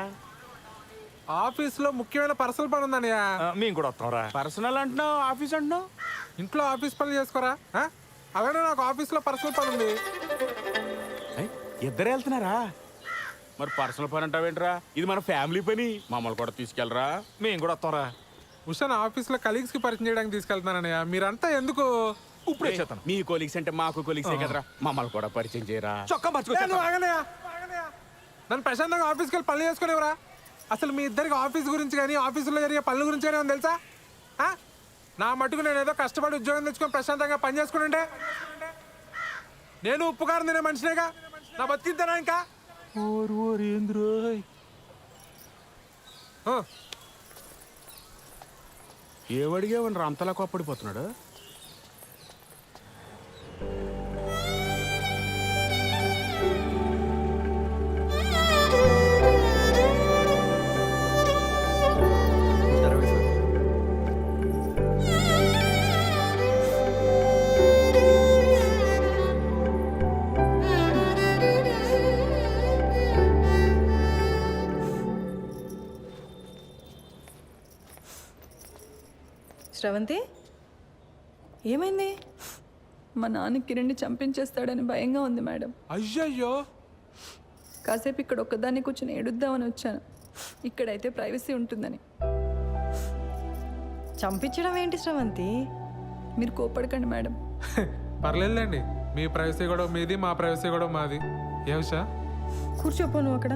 ఆఫీస్లో ముఖ్యమైన పర్సనల్ పని ఉందన్నయ్య. మేము కూడా వస్తాంరా. పర్సనల్ అంటున్నావు, ఆఫీస్ అంటున్నావు. ఇంట్లో ఆఫీస్ పనులు చేసుకోరా? అలానే నాకు ఆఫీస్లో పర్సనల్ పని ఉంది. ఇద్దరు వెళ్తున్నారా? మరి పర్సనల్ పని అంటావేంట్రా? ఇది మన ఫ్యామిలీ పని, మమ్మల్ని కూడా తీసుకెళ్ళరా, మేము కూడా వస్తాంరా. ఉషాన్ ఆఫీస్లో కలీగ్స్ కి పరిచయం చేయడానికి తీసుకెళ్తున్నానయ్య. మీరంతా ఎందుకు? ఇప్పుడే చేస్తాను. మీ కొలీగ్స్ అంటే మాకు కొలీగ్సే కదరా, మమ్మల్ని కూడా పరిచయం చేయరా. చొక్కా నన్ను ప్రశాంతంగా ఆఫీస్కి వెళ్ళి పనులు చేసుకునేవరా? అసలు మీ ఇద్దరికి ఆఫీస్ గురించి కానీ ఆఫీసులో జరిగే పనుల గురించి కానీ తెలుసా? నా మటుకు నేను ఏదో కష్టపడి ఉద్యోగం తెచ్చుకొని ప్రశాంతంగా పని చేసుకుంటే నేను ఉప్పు కారం తినే మనిషినేగా, నా బతికిద్దానా ఇంకా? ఏమడిగావని అంతలా కోప్పడిపోతున్నాడు? శ్రవంతి ఏమైంది? మా నాన్న కిరణ్ని చంపించేస్తాడని భయంగా ఉంది మేడం. అయ్యయ్యో, కాసేపు ఇక్కడ ఒక్కదాన్ని కూర్చొని ఏడుద్దామని వచ్చాను. ఇక్కడైతే ప్రైవసీ ఉంటుందని. చంపించడం ఏంటి శ్రవంతి? మీరు కోపడకండి మేడం. పర్లేదులేండి, మీ ప్రైవసీ కూడా మీది, మా ప్రైవసీ కూడా మాది. ఏ ఉషా? కూర్చోపో నువ్వు అక్కడ.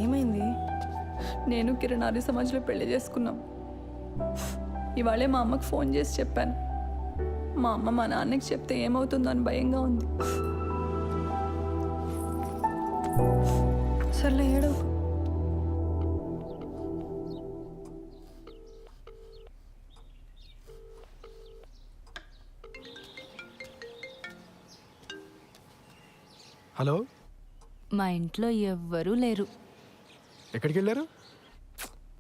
ఏమైంది? నేను కిరణ్ ఆర్య సమాజ్లో పెళ్లి చేసుకున్నాం. ఇవాళే మా అమ్మకు ఫోన్ చేసి చెప్పాను. మా అమ్మ మా నాన్నకి చెప్తే ఏమవుతుందో అని భయంగా ఉంది. సర్లే ఏడవ. హలో, మా ఇంట్లో ఎవ్వరూ లేరు. ఎక్కడికి వెళ్ళారు?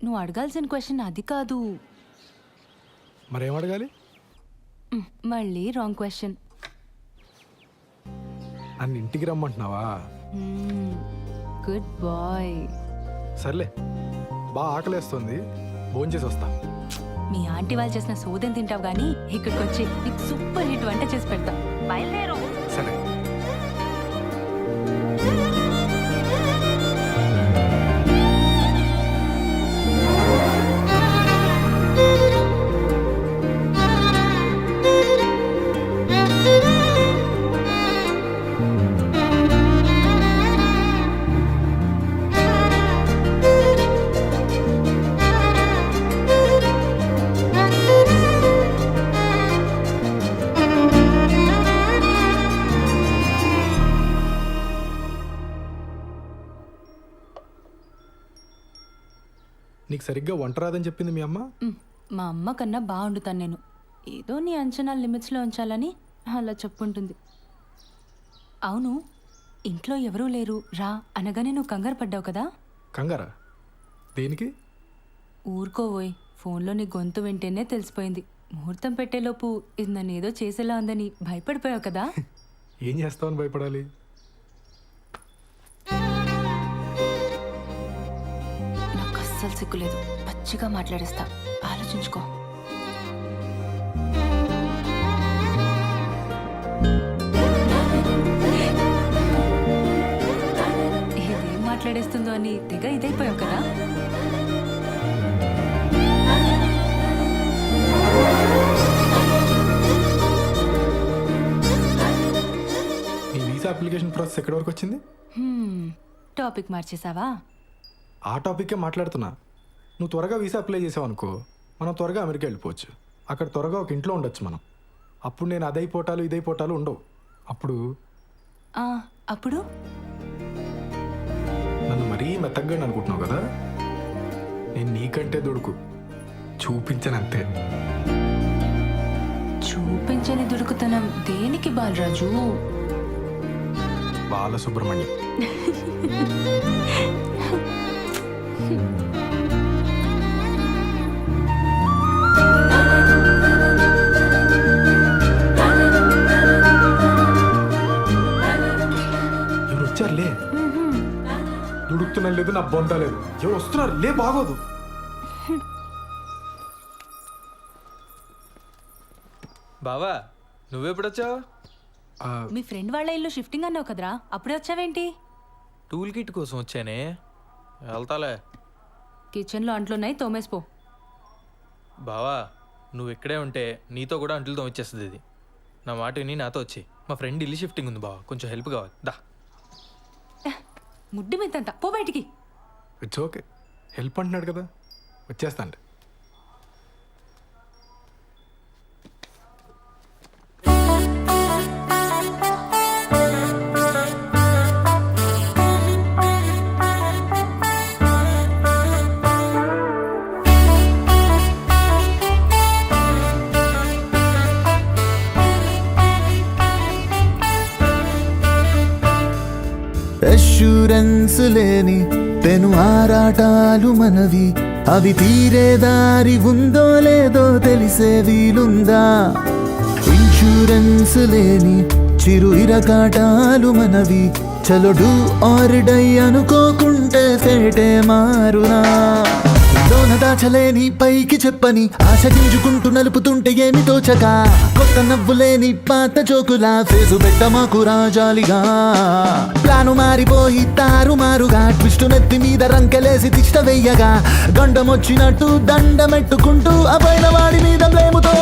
నువ్వు అడగాల్సిన క్వశ్చన్ అది కాదు. మరేం అడగాలి? మళ్ళీ రాంగ్ క్వశ్చన్. నన్ను ఇంటికి రమ్మంటున్నావా? Good bye. సర్లే బాగా ఆకలేస్తుంది, భోంచేసి వస్తా. మీ ఆంటీ వాళ్ళు చేసిన సోదం తింటావు కానీ ఇక్కడికి వచ్చి నీకు సూపర్ హిట్ వంట చేసి పెడతా. బయలుదేరు. సరే. నీకు సరిగ్గా వంట రాదని చెప్పింది మీ అమ్మ? మా అమ్మ కన్నా బాగా వండుతాను నేను. ఏదో నీ అంచనా లిమిట్స్లో ఉంచాలని అలా చెప్పుంటుంది. అవును, ఇంట్లో ఎవరూ లేరు రా అనగానే నువ్వు కంగారు పడ్డావు కదా? కంగారా? దేనికి? ఊరుకోవోయ్, ఫోన్లో నీ గొంతు వింటేనే తెలిసిపోయింది. ముహూర్తం పెట్టేలోపు ఇది నన్ను ఏదో చేసేలా ఉందని భయపడిపోయావు కదా? ఏం చేస్తావని భయపడాలి? నాకు అస్సలు సిగ్గులేదు, పచ్చిగా మాట్లాడేస్తా, ఆలోచించుకో. ఇదేం మాట్లాడేస్తుందో అని తెగ ఇదైపోయావు కదా? నీ వీసా అప్లికేషన్ ప్రాసెస్ ఎక్కడి వరకు వచ్చింది? టాపిక్ మార్చేసావా? ఆ టాపిక్కే మాట్లాడుతున్నా. నువ్వు త్వరగా వీసా అప్లై చేసావు అనుకో, మనం త్వరగా అమెరికా వెళ్ళిపోవచ్చు. అక్కడ త్వరగా ఒక ఇంట్లో ఉండొచ్చు మనం. అప్పుడు నేను అదైపోటాలు ఇదైపోటాలు ఉండవు. అప్పుడు అప్పుడు నన్ను మరీ మెత్తగ్గా అనుకుంటున్నావు కదా? నేను నీకంటే దుడుకు చూపించనంతే. చూపించని దుడుకుతనం దేనికి బాలరాజు? బాలసుబ్రహ్మణ్యం. ఎవరు వచ్చారులే? దుడుకుతున్నా లేదు, నా బొంద లేదు. ఎవరు వస్తున్నారు లే, బాగోదు. బావా నువ్వెప్పుడొచ్చావు? మీ ఫ్రెండ్ వాళ్ళ ఇల్లు షిఫ్టింగ్ అన్నావు కదరా, అప్పుడే వచ్చావేంటి? టూల్ కిట్ కోసం వచ్చానే, వెళ్తాలే. కిచెన్లో అంట్లున్నాయి, తోమేసిపో. బావా నువ్వు ఇక్కడే ఉంటే నీతో కూడా అంట్లు తోమిచ్చేస్తుంది ఇది. నా మాట విని నాతో వచ్చి. మా ఫ్రెండ్ ఇల్లు షిఫ్టింగ్ ఉంది బావా, కొంచెం హెల్ప్ కావాలి. దా. ముడ్డు మీదంట, పో బయటికి. ఇట్స్ ఓకే, హెల్ప్ అంటున్నాడు కదా, వచ్చేస్తాను. అష్యూరెన్స్ లేని పెను ఆరాటాలు మనవి, అవి తీరే దారి ఉందో లేదో తెలిసే వీలుందా? ఇన్సూరెన్స్ లేని చిరు ఇరకాటాలు మనవి, చలుడు ఆర్డై అనుకోకుంటే ఫేటే మారునా? లోన దాచలేని పైకి చెప్పని ఆశ గింజుకుంటూ నలుపుతుంటే ఏమి తోచక, కొత్త నవ్వులేని పాత జోకులా ఫేసు పెట్టమాకు రాజాలిగా. ప్లాను మారిపోయి తారుమారుగా, ట్విస్టు నెత్తి మీద రంకెలేసి తిష్ట వెయ్యగా, గండమొచ్చినట్టు దండమెట్టుకుంటూ అపైన వాడి మీద బ్లేముతో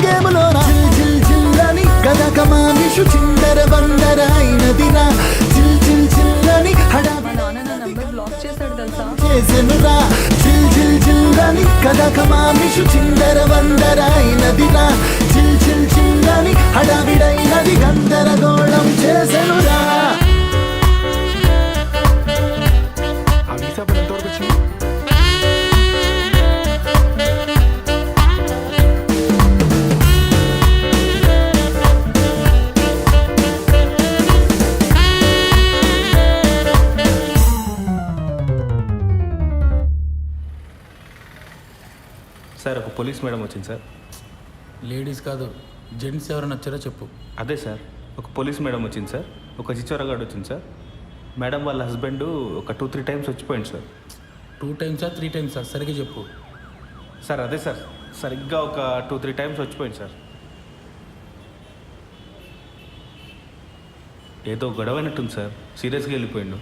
గేములోన జిల్ జిల్ జిల్లని కదకమామిషు చిందర బందర అయినదిరా. జిల్ జిల్ జిల్లని చేసెనురా. జిల్ జిల్ జిల్లని కదకమామిషు చిందర బందర అయినదిరా. జిల్ జిల్ జిల్లని హడావిడైనది గందరగోళం చేసెనురా. ఆ వీసా పని ఎంతవరకు వచ్చింది? సార్ ఒక పోలీస్ మేడం వచ్చింది సార్. లేడీస్ కాదు, జెంట్స్ ఎవరైనా వచ్చారో చెప్పు. అదే సార్, ఒక పోలీస్ మేడం వచ్చింది సార్, ఒక చిచ్చోరగాడు వచ్చింది సార్, మేడం వాళ్ళ హస్బెండ్ ఒక 2-3 టైమ్స్ వచ్చిపోయింది సార్. 2 టైమ్సా 3 టైమ్సా సరిగ్గా చెప్పు. సార్ అదే సార్, సరిగ్గా ఒక 2-3 టైమ్స్ వచ్చిపోయింది సార్. ఏదో గొడవ అయినట్టుంది సార్, సీరియస్గా వెళ్ళిపోయిండు.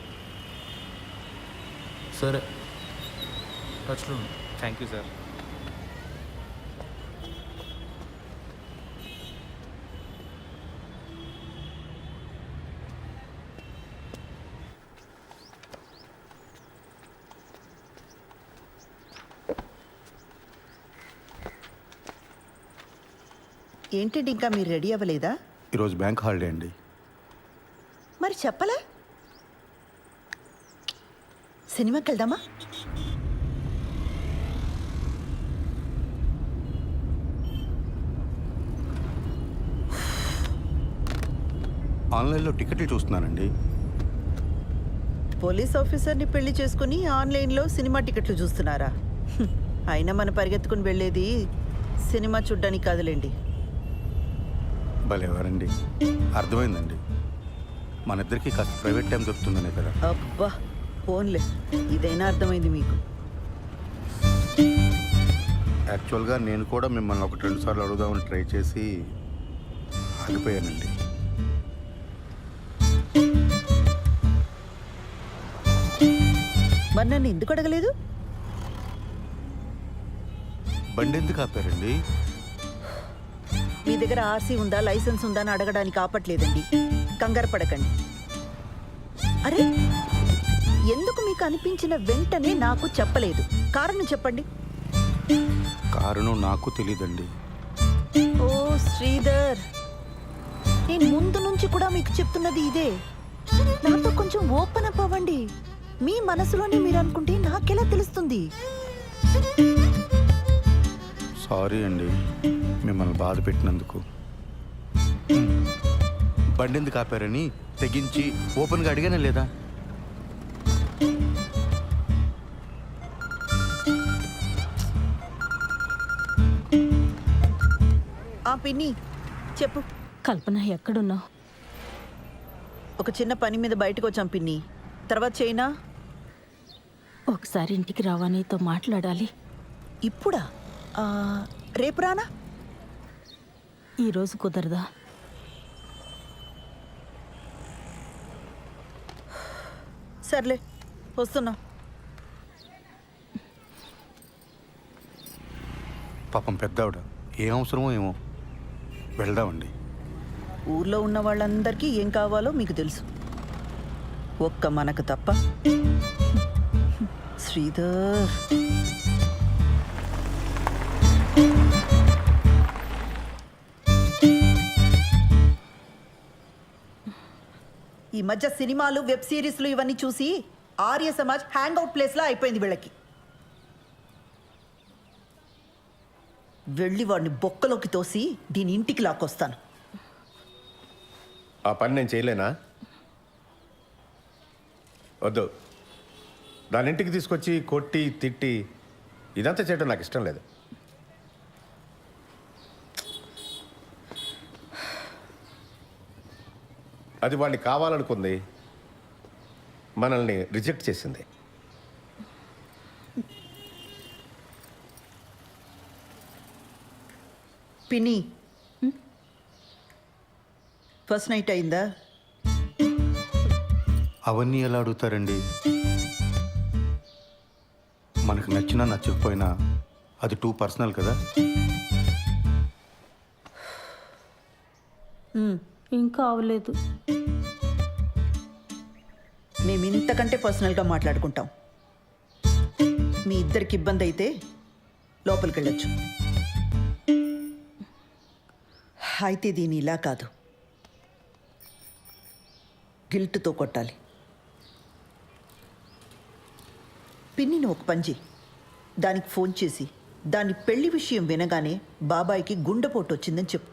సరే టచ్లో. Thank you sir. ఏంటండి ఇంకా మీరు రెడీ అవ్వలేదా? ఈరోజు బ్యాంక్ హాలిడే అండి. మరి చెప్పలే. సినిమాకి వెళ్దామా? ఆన్లైన్లో టికెట్లు చూస్తున్నానండి. పోలీస్ ఆఫీసర్ని పెళ్లి చేసుకుని ఆన్లైన్లో సినిమా టికెట్లు చూస్తున్నారా? అయినా మన పరిగెత్తుకుని వెళ్ళేది సినిమా చూడ్డానికి కాదులేండి. భలేవారండి, అర్థమైందండి. మన ఇద్దరికి కాస్త ప్రైవేట్ టైం దొరుకుతుందనే కదా. అబ్బా ఫోన్లే, ఇదైనా అర్థమైంది మీకు. యాక్చువల్గా నేను కూడా మిమ్మల్ని 1-2 సార్లు అడుగుదామని ట్రై చేసి ఆగిపోయానండి. మరి నన్ను ఎందుకు అడగలేదు? బండి ఎందుకు ఆపారండి? మీ దగ్గర ఆర్సీ ఉందా, లైసెన్స్ ఉందా అని అడగడానికి ఆపట్లేదండి. కంగారు పడకండి. అరే, ఎందుకు మీకు అనిపించిన వెంటనే నాకు చెప్పలేదు? కారణం చెప్పండి. కారణం నాకు తెలీదండి. ఓ శ్రీధర్, నేను ముందు నుంచి కూడా మీకు చెప్తున్నది ఇదే. నాతో కొంచెం ఓపెన్ అప్ అవ్వండి. మీ మనసులోనే మీరు అనుకుంటే నాకెలా తెలుస్తుంది? సారీ అండి మిమ్మల్ని బాధ పెట్టినందుకు. బండి ఎందుకు ఆపారని తెగించి ఓపెన్గా అడిగానే లేదా? ఆ పిన్ని చెప్పు. కల్పన ఎక్కడున్నావు? ఒక చిన్న పని మీద బయటకు వచ్చాం పిన్ని, తర్వాత చేయనా? ఒకసారి ఇంటికి రావా, నీతో మాట్లాడాలి. ఇప్పుడా? రేపు రానా? ఈరోజు కుదరదా? సర్లే వస్తున్నా. పాపం పెద్దావిడ, ఏం అవసరమో ఏమో. వెళ్దామండి. ఊర్లో ఉన్న వాళ్ళందరికీ ఏం కావాలో మీకు తెలుసు, ఒక్క మనకు తప్ప. శ్రీధర్, ఈ మధ్య సినిమాలు, వెబ్ సిరీస్లు ఇవన్నీ చూసి ఆర్య సమాజ్ హ్యాంగ్ అవుట్ ప్లేస్లా అయిపోయింది వీళ్ళకి. వెళ్ళి వాడిని బొక్కలోకి తోసి దీని ఇంటికి లాక్కొస్తాను. ఆ పని నేను చేయలేనా? వద్దు, దాని ఇంటికి తీసుకొచ్చి కొట్టి తిట్టి ఇదంతా చేయడం నాకు ఇష్టం లేదు. అది వాడిని కావాలనుకుంది, మనల్ని రిజెక్ట్ చేసింది. పిన్ని, ఫస్ట్ నైట్ అయిందా? అవన్నీ ఎలా అడుగుతారండి? మనకు నచ్చినా నచ్చకపోయినా అది టూ పర్సనల్ కదా. ఇంకా అవలేదు. మేము ఇంతకంటే పర్సనల్గా మాట్లాడుకుంటాం. మీ ఇద్దరికి ఇబ్బంది అయితే లోపలికి వెళ్ళొచ్చు. అయితే దీని ఇలా కాదు, గిల్ట్తో కొట్టాలి. పిన్నిని ఒక పని చెయ్యి, దానికి ఫోన్ చేసి దాని పెళ్లి విషయం వినగానే బాబాయికి గుండెపోటు వచ్చిందని చెప్పు.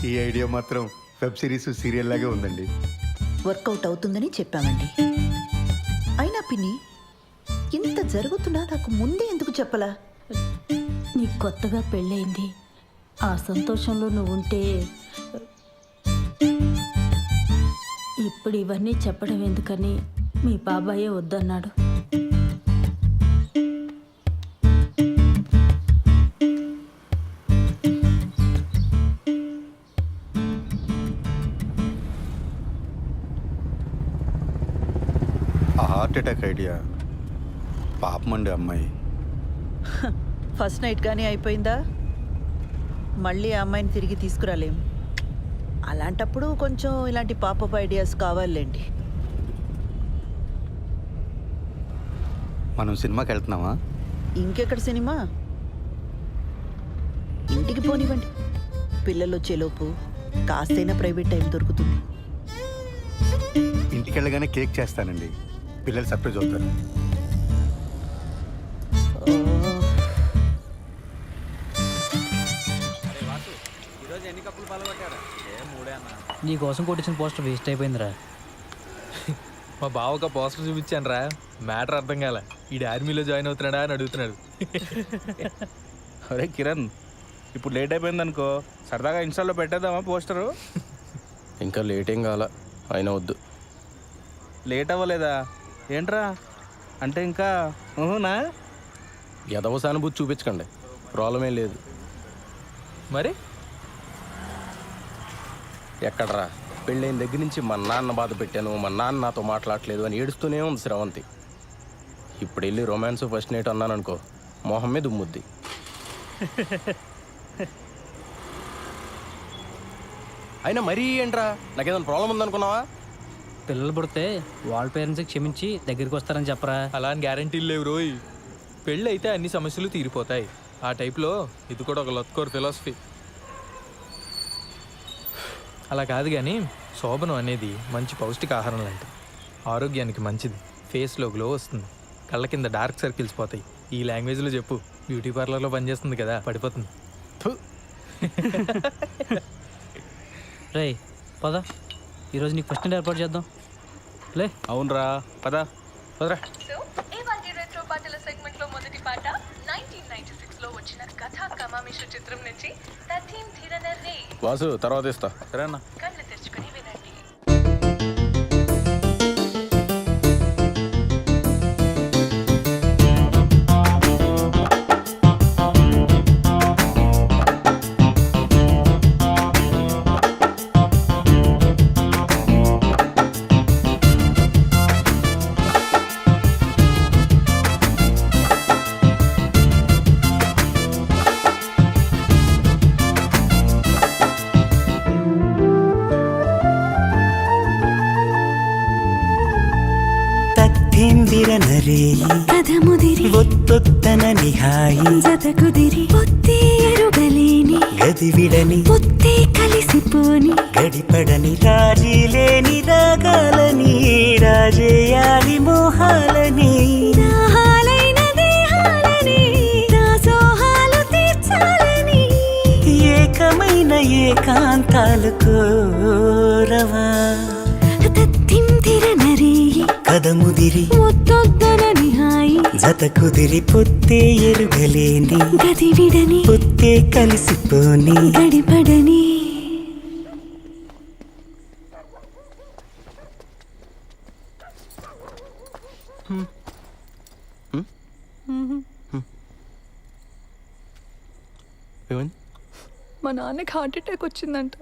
ఈ ఐడియా మాత్రం వెబ్ సిరీస్, సీరియల్ లాగే ఉందండి. వర్కౌట్ అవుతుందని చెప్పామండి. అయినా పిన్ని, ఇంత జరుగుతున్నా నాకు ముందే ఎందుకు చెప్పలా? నీకు కొత్తగా పెళ్ళయింది, ఆ సంతోషంలో నువ్వు ఉంటే ఇప్పుడు ఇవన్నీ చెప్పడం ఎందుకని మీ బాబాయే వద్దన్నాడు. ఆ హార్ట్ అటాక్ ఐడియా పాపమండి అమ్మాయి. ఫస్ట్ నైట్ కానీ అయిపోయిందా? మళ్ళీ ఆ అమ్మాయిని తిరిగి తీసుకురాలేం. అలాంటప్పుడు కొంచెం ఇలాంటి పాపప్ ఐడియాస్ కావాలండి. మనం సినిమాకి వెళ్తున్నామా? ఇంకెక్కడ సినిమా? ఇంటికి పోనివ్వండి. పిల్లలు వచ్చేలోపు కాస్తైనా ప్రైవేట్ టైం దొరుకుతుంది. ఇంటికి వెళ్ళగానే కేక్ చేస్తానండి, పిల్లలు సర్ప్రైజ్ అవుతారు. నీ కోసం కొట్టించిన పోస్టర్ వేస్ట్ అయిపోయిందిరా. మా బావ ఒక పోస్టర్ చూపించాను రా, మ్యాటర్ అర్థం కాల. ఈ ఆర్మీలో జాయిన్ అవుతున్నాడా అని అడుగుతున్నాడు. అరే కిరణ్, ఇప్పుడు లేట్ అయిపోయింది అనుకో, సరదాగా ఇన్స్టాల్లో పెట్టేద్దామా పోస్టరు? ఇంకా లేట్ ఏం కావాలా, అయినా వద్దు. లేట్ అవ్వలేదా ఏంట్రా? అంటే ఇంకా ఊహునా? ఎదవ సానుభూతి చూపించకండి, ప్రాబ్లం ఏం లేదు. మరి ఎక్కడరా, పెళ్ళైన దగ్గర నుంచి మా నాన్న బాధ పెట్టాను, మా నాన్న నాతో మాట్లాడలేదు అని ఏడుస్తూనే ఉంది శ్రవంతి. ఇప్పుడు వెళ్ళి రొమాన్స్ ఫస్ట్ నైట్ అన్నాను అనుకో, మొహం మీద ఉమ్ముద్ది. అయినా మరీ ఏంట్రా, నాకేదైనా ప్రాబ్లం ఉందనుకున్నావా? పిల్లలు పుడితే వాళ్ళ పేరెంట్స్కి క్షమించి దగ్గరికి వస్తారని చెప్పరా. అలా అని గ్యారంటీలు లేవు రోయ్. పెళ్ళి అయితే అన్ని సమస్యలు తీరిపోతాయి. ఆ టైప్లో ఇది కూడా ఒక లత్కోర్ ఫిలాసఫీ. అలా కాదు కానీ శోభనం అనేది మంచి పౌష్టికాహారం లాంటిది. ఆరోగ్యానికి మంచిది, ఫేస్లో గ్లో వస్తుంది, కళ్ళ కింద డార్క్ సర్కిల్స్ పోతాయి. ఈ లాంగ్వేజ్లో చెప్పు, బ్యూటీ పార్లర్లో పనిచేస్తుంది కదా, పడిపోతుంది. రే పద, ఈరోజు నీకు ఫస్ట్ నైట్ ఏర్పాటు చేద్దాం. లే. అవునరా, పదా పదరా. రెట్రో పాటల సెగ్మెంట్ లో మొదటి పాట 1996 లో వచ్చిన కథా కమామిషు చిత్రం నుంచి తథీం ధిరనర్రే. వాసు తర్వాత ఇస్తా. సరే అన్న. కళ్ళు తెరుచుకొని వినండి. ఒత్తొత్తన నిహాయి జతకుదిరి పొత్తి ఎరుగలేని గదివిడని పొత్తి కలిసిపోని గడిపడని రాజీ లేని రాగాలని రాజేయాలి మోహాలని దాహాలైన దేహాలని దాసోహాలు తీర్చాలని ఏకమైన ఏకాంతాలు కోరవా తత్తింతిరనరేయి కదముదిరి ఒత్తొద్దనని హాయి జత కుదిరి పొత్తే ఎరుగలేని గదివిడని పొత్తే కలిసిపోని గడిపడని. మా నాన్నకి హార్ట్ అటాక్ వచ్చిందంట.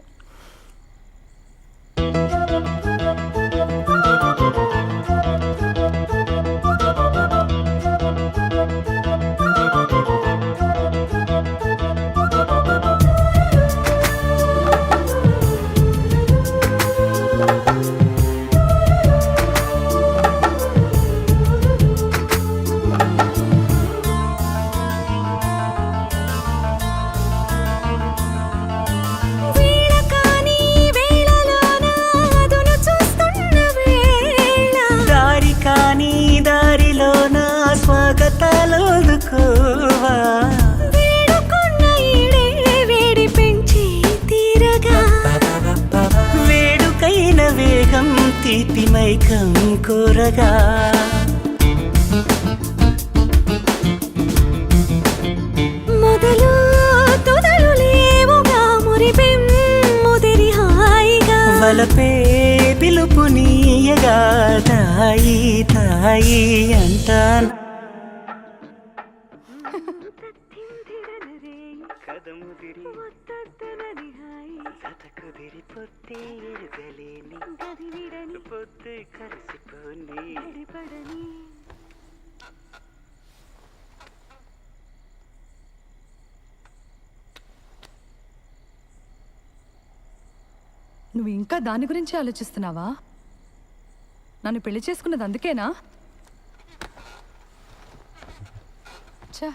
వీడక వలపే పిలుపునీయగా తాయి తాయి అంటాను. నువ్వు ఇంకా దాని గురించి ఆలోచిస్తున్నావా? నన్ను పెళ్లి చేసుకున్నది అందుకేనా? చా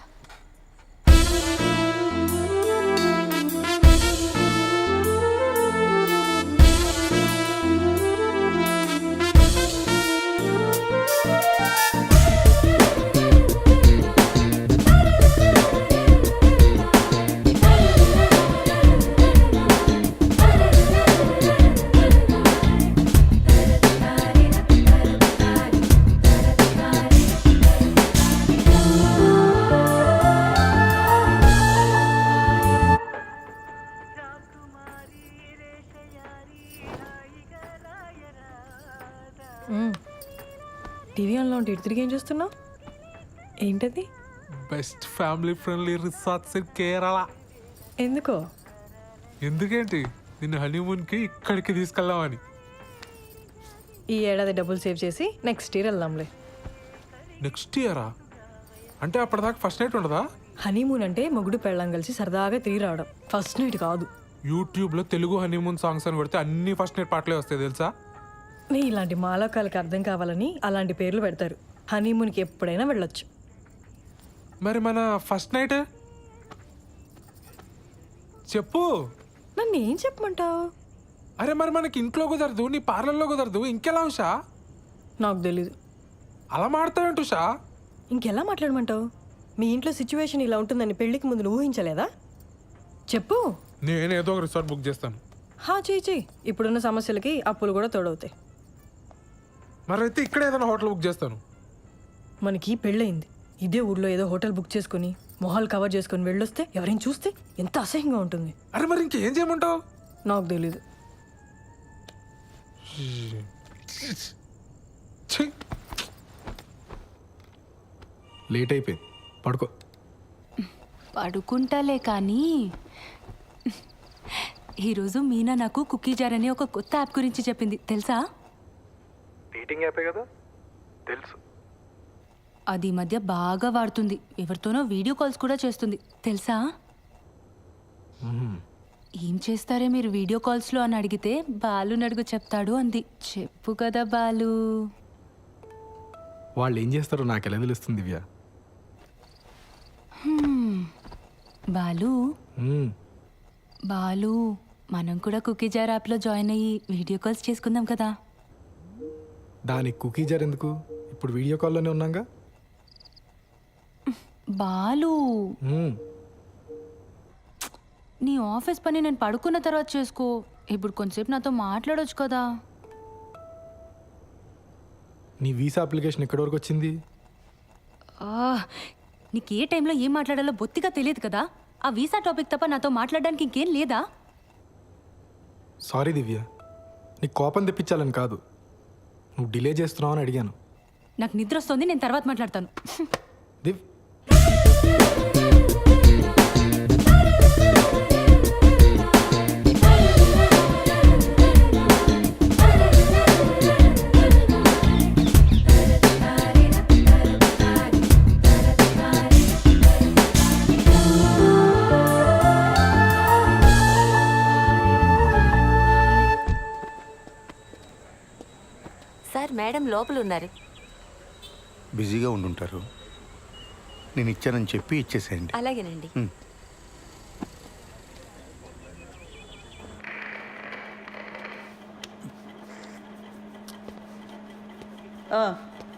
టీవీ ఆన్లో ఉంటే ఇటు తిరిగి ఏం చూస్తున్నావు? ఏంటది? Best family friendly resorts in Kerala. ఎందుకో? ఎందుకేంటి, నిన్ను హనీమూన్కి ఇక్కడికి తీసుకెళ్దామని. ఈ ఏడాది డబ్బులు సేవ్ చేసి నెక్స్ట్ ఇయర్ వెళ్దాంలే. నెక్స్ట్ ఇయరా? అంటే అప్పటిదాకా ఫస్ట్ నైట్ ఉండదా? హనీమూన్ అంటే మొగుడు పెళ్ళం కలిసి సరదాగా తిరిగి రావడం, ఫస్ట్ నైట్ కాదు. యూట్యూబ్లో తెలుగు హనీమూన్ సాంగ్స్ అని కొడితే అన్ని ఫస్ట్ నైట్ పాటలే వస్తాయి తెలుసా? నీ ఇలాంటి మాలోకాలకి అర్థం కావాలని అలాంటి పేర్లు పెడతారు. హనీమూన్కి ఎప్పుడైనా వెళ్ళొచ్చు. మరి మన ఫస్ట్ నైట్ చెప్పు. నన్ను ఏం చెప్పమంటావు? అరే మరి మనకి ఇంట్లో కుదరదు, నీ పార్లర్లో కుదరదు, ఇంకెలా ఉషా? నాకు తెలీదు. అలా మాడతావేంటి ఉషా? ఇంకెలా మాట్లాడమంటావు? మీ ఇంట్లో సిచ్యువేషన్ ఇలా ఉంటుందని పెళ్లికి ముందు నువ్వు ఊహించలేదా? చెప్పు. నేనేదో ఒక రిసార్ట్ బుక్ చేస్తాను. చెయ్యి. ఇప్పుడున్న సమస్యలకి అప్పులు కూడా తోడవుతాయి. మరి అయితే ఇక్కడ ఏదైనా హోటల్ బుక్ చేస్తాను. మనకి పెళ్ళయింది, ఇదే ఊర్లో ఏదో హోటల్ బుక్ చేసుకుని మొహాలు కవర్ చేసుకుని వెళ్ళొస్తే ఎవరైనా చూస్తే ఎంత అసహ్యంగా ఉంటుంది. అరే మరి ఇంకేం చేయమంటావు? నాకు తెలీదు. లేట్ అయిపోయింది, పడుకో. పడుకుంటాలే కానీ ఈరోజు మీనా నాకు కుకీ జార్ అని ఒక కొత్త యాప్ గురించి చెప్పింది తెలుసా? డేటింగ్ యాపే కదా, తెలుసు. అది ఈ మధ్య బాగా వాడుతుంది. ఎవరితోనో వీడియో కాల్స్ కూడా చేస్తుంది తెలుసా? ఏం చేస్తారే మీరు వీడియో కాల్స్లో అని అడిగితే బాలు నడుగు చెప్తాడు అంది. చెప్పు కదా బాలు. వాళ్ళు ఏం చేస్తారో నాకు ఎలా తెలుస్తుంది దివ్య? బాలు బాలు మనం కూడా కుకీ జార్ యాప్లో జాయిన్ అయ్యి వీడియో కాల్స్ చేసుకుందాం కదా. దానికి కుకీ జార్ ఎందుకు? ఇప్పుడు వీడియో కాల్లోనే ఉన్నాగా. బాలు నీ ఆఫీస్ పని నేను పడుకున్న తర్వాత చేసుకో. ఇప్పుడు కొంచెంసేపు నాతో మాట్లాడొచ్చు కదా. నీ వీసా అప్లికేషన్ ఎక్కడి వరకు వచ్చింది? నీకు ఏ టైంలో ఏం మాట్లాడాలో బొత్తిగా తెలియదు కదా. ఆ వీసా టాపిక్ తప్ప నాతో మాట్లాడడానికి ఇంకేం లేదా? సారీ దివ్య, నీకు కోపం తెప్పించాలని కాదు, నువ్వు డిలే చేస్తున్నావు అని అడిగాను. నాకు నిద్ర వస్తుంది, నేను తర్వాత మాట్లాడతాను. దివ్ సార్, మేడం లోపల ఉన్నారు. బిజీగా ఉండుంటారు. నేను ఇచ్చానని చెప్పి ఇచ్చేసేయండి. అలాగేనండి.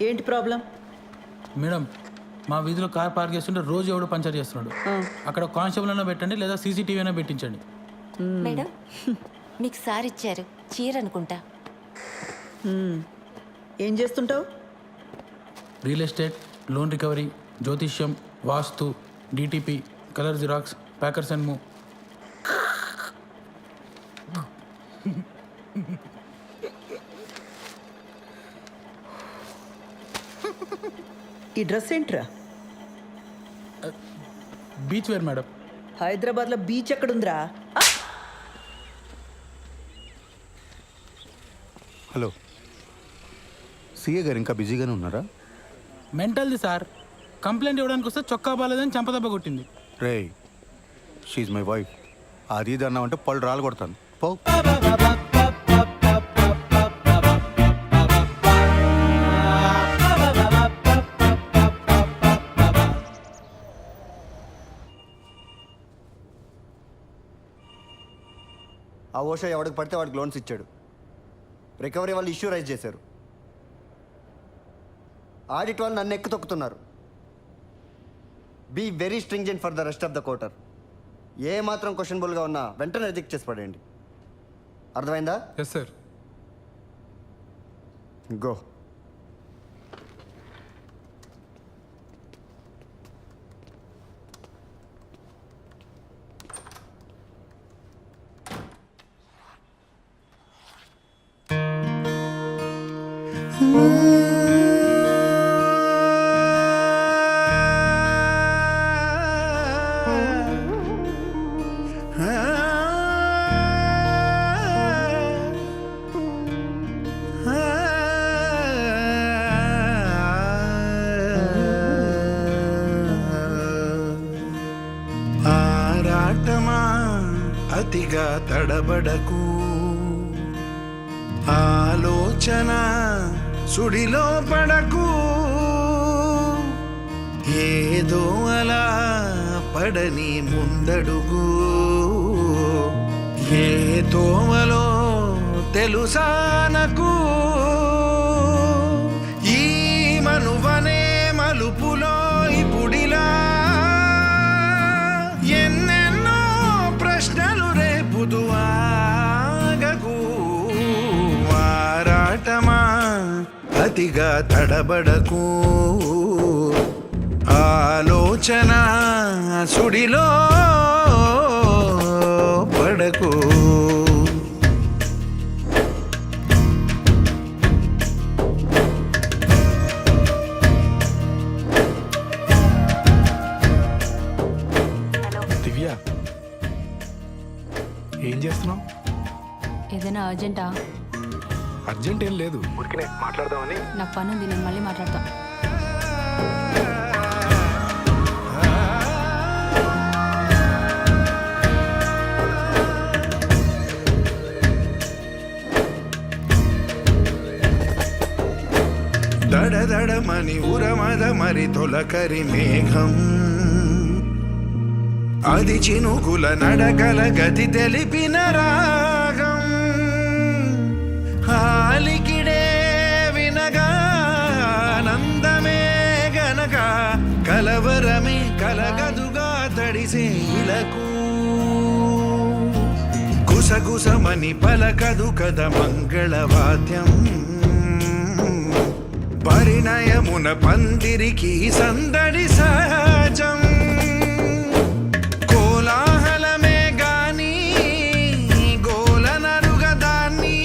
ఏంటి ప్రాబ్లం? మేడం, మా వీధిలో కార్ పార్క్ చేస్తుంటే రోజు ఎవడు పంచర్ చేస్తున్నాడు. అక్కడ కానిస్టేబుల్ అయినా పెట్టండి, లేదా సీసీటీవీ అయినా పెట్టించండి. మేడం, మీకు సార్ ఇచ్చారు చీర అనుకుంటా. ఏం చేస్తుంటావు? రియల్ ఎస్టేట్, లోన్ రికవరీ, జ్యోతిష్యం, వాస్తు, DTP, colour xerox, packers and move. ఈ డ్రెస్ ఏంట్రా? Beach wear madam. హైదరాబాద్లో బీచ్ ఎక్కడుందిరా? హలో, సీఏ గారు ఇంకా బిజీగానే ఉన్నారా? మెంటల్ది సార్. కంప్లైంట్ ఇవ్వడానికి వస్తే చొక్కా బాలేదని చంపదెబ్బ కొట్టింది. రే, షీజ్ మై వైఫ్. అది ఇది అన్నామంటే పళ్ళు రాలు కొడతాను. పో. ఆ ఓషో ఎవడికి పడితే వాడికి లోన్స్ ఇచ్చాడు. రికవరీ వాళ్ళు ఇష్యూ రైజ్ చేశారు. ఆడిట్ వాళ్ళు నన్ను ఎక్కు తొక్కుతున్నారు. Be very stringent for the rest of the quarter. ఏ మాత్రం క్వశ్చనబుల్గా ఉన్నా వెంటనే రిజెక్ట్ చేసి పడేయండి. అర్థమైందా? Yes sir. గో. ఆరాటమా అతిగా తడబడకు, ఆలోచన సుడిలో పడకు, ఏదో అలా పడని ముందడుగు, ఏ తోవలో తెలుసానకు, ఈ మనువనే మలుపులో ఇప్పుడిలా ఎన్నెన్నో ప్రశ్నలు రేపుదు ఆగకు. ఆరాటమా అతిగా తడబడకు, ఆలోచన సుడిలో పడకు. దివ్య, ఏం చేస్తున్నావు? ఏదైనా అర్జెంటా? అర్జెంట్ ఏం లేదు, ఊరికనే మాట్లాడదామని. నాకు పని ఉంది, నేను మళ్ళీ మాట్లాడతా. దడదడమని ఉరమద మరి తొలకరి మేఘం, అది చినుకుల నడకల గతి తెలిపిన రాగం, హాలికిడే వినగా ఆనందమే గనక కలవరమే కలగదుగా తడిసే ఇలకు, గుసగుసమని పలకదు కద మంగళవాద్యం, పరిణయమున పందిరికి సందడి సహజం, కోలాహలమే గాని గోలనరుగదాన్ని,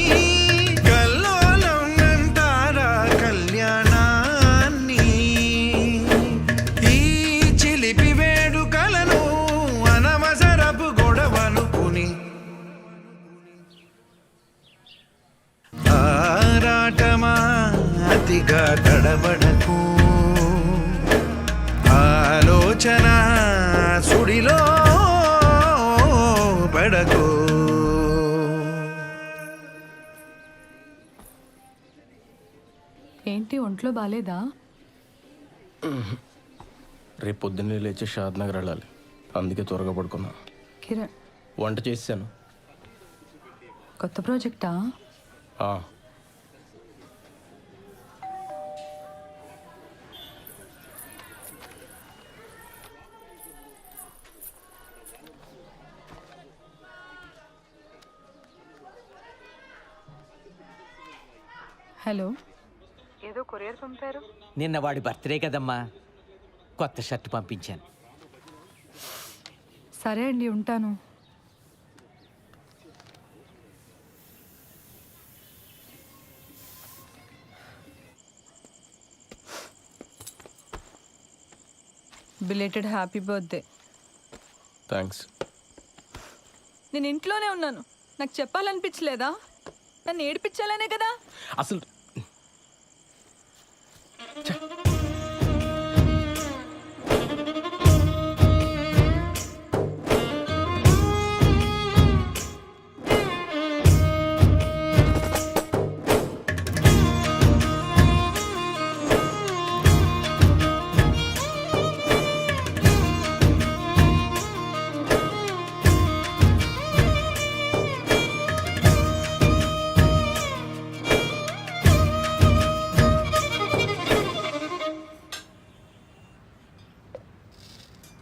కల్లోలం అంటారా కళ్యాణాన్ని, ఈ చిలిపి వేడుకలను అనవసరపు గొడవనుకుని ఆరాటమా అతిగా తడబడకు, ఆలోచన సుడిలో పడకు. ఏంటి ఒంట్లో బాలేదా? రేపు పొద్దున్నే లేచి షాద్ నగర్ వెళ్ళాలి, అందుకే త్వరగా పడుకున్నా. కిరణ్, వంట చేశాను. కొత్త ప్రాజెక్టా? హలో, ఏదో కొరియర్ పంపారు. నిన్న వాడి బర్త్డే కదమ్మా, కొత్త షర్ట్ పంపించాను. సరే అండి, ఉంటాను. Belated happy birthday. థ్యాంక్స్. నేను ఇంట్లోనే ఉన్నాను, నాకు చెప్పాలనిపించలేదా? నన్ను ఏడిపించాలనే కదా. అసలు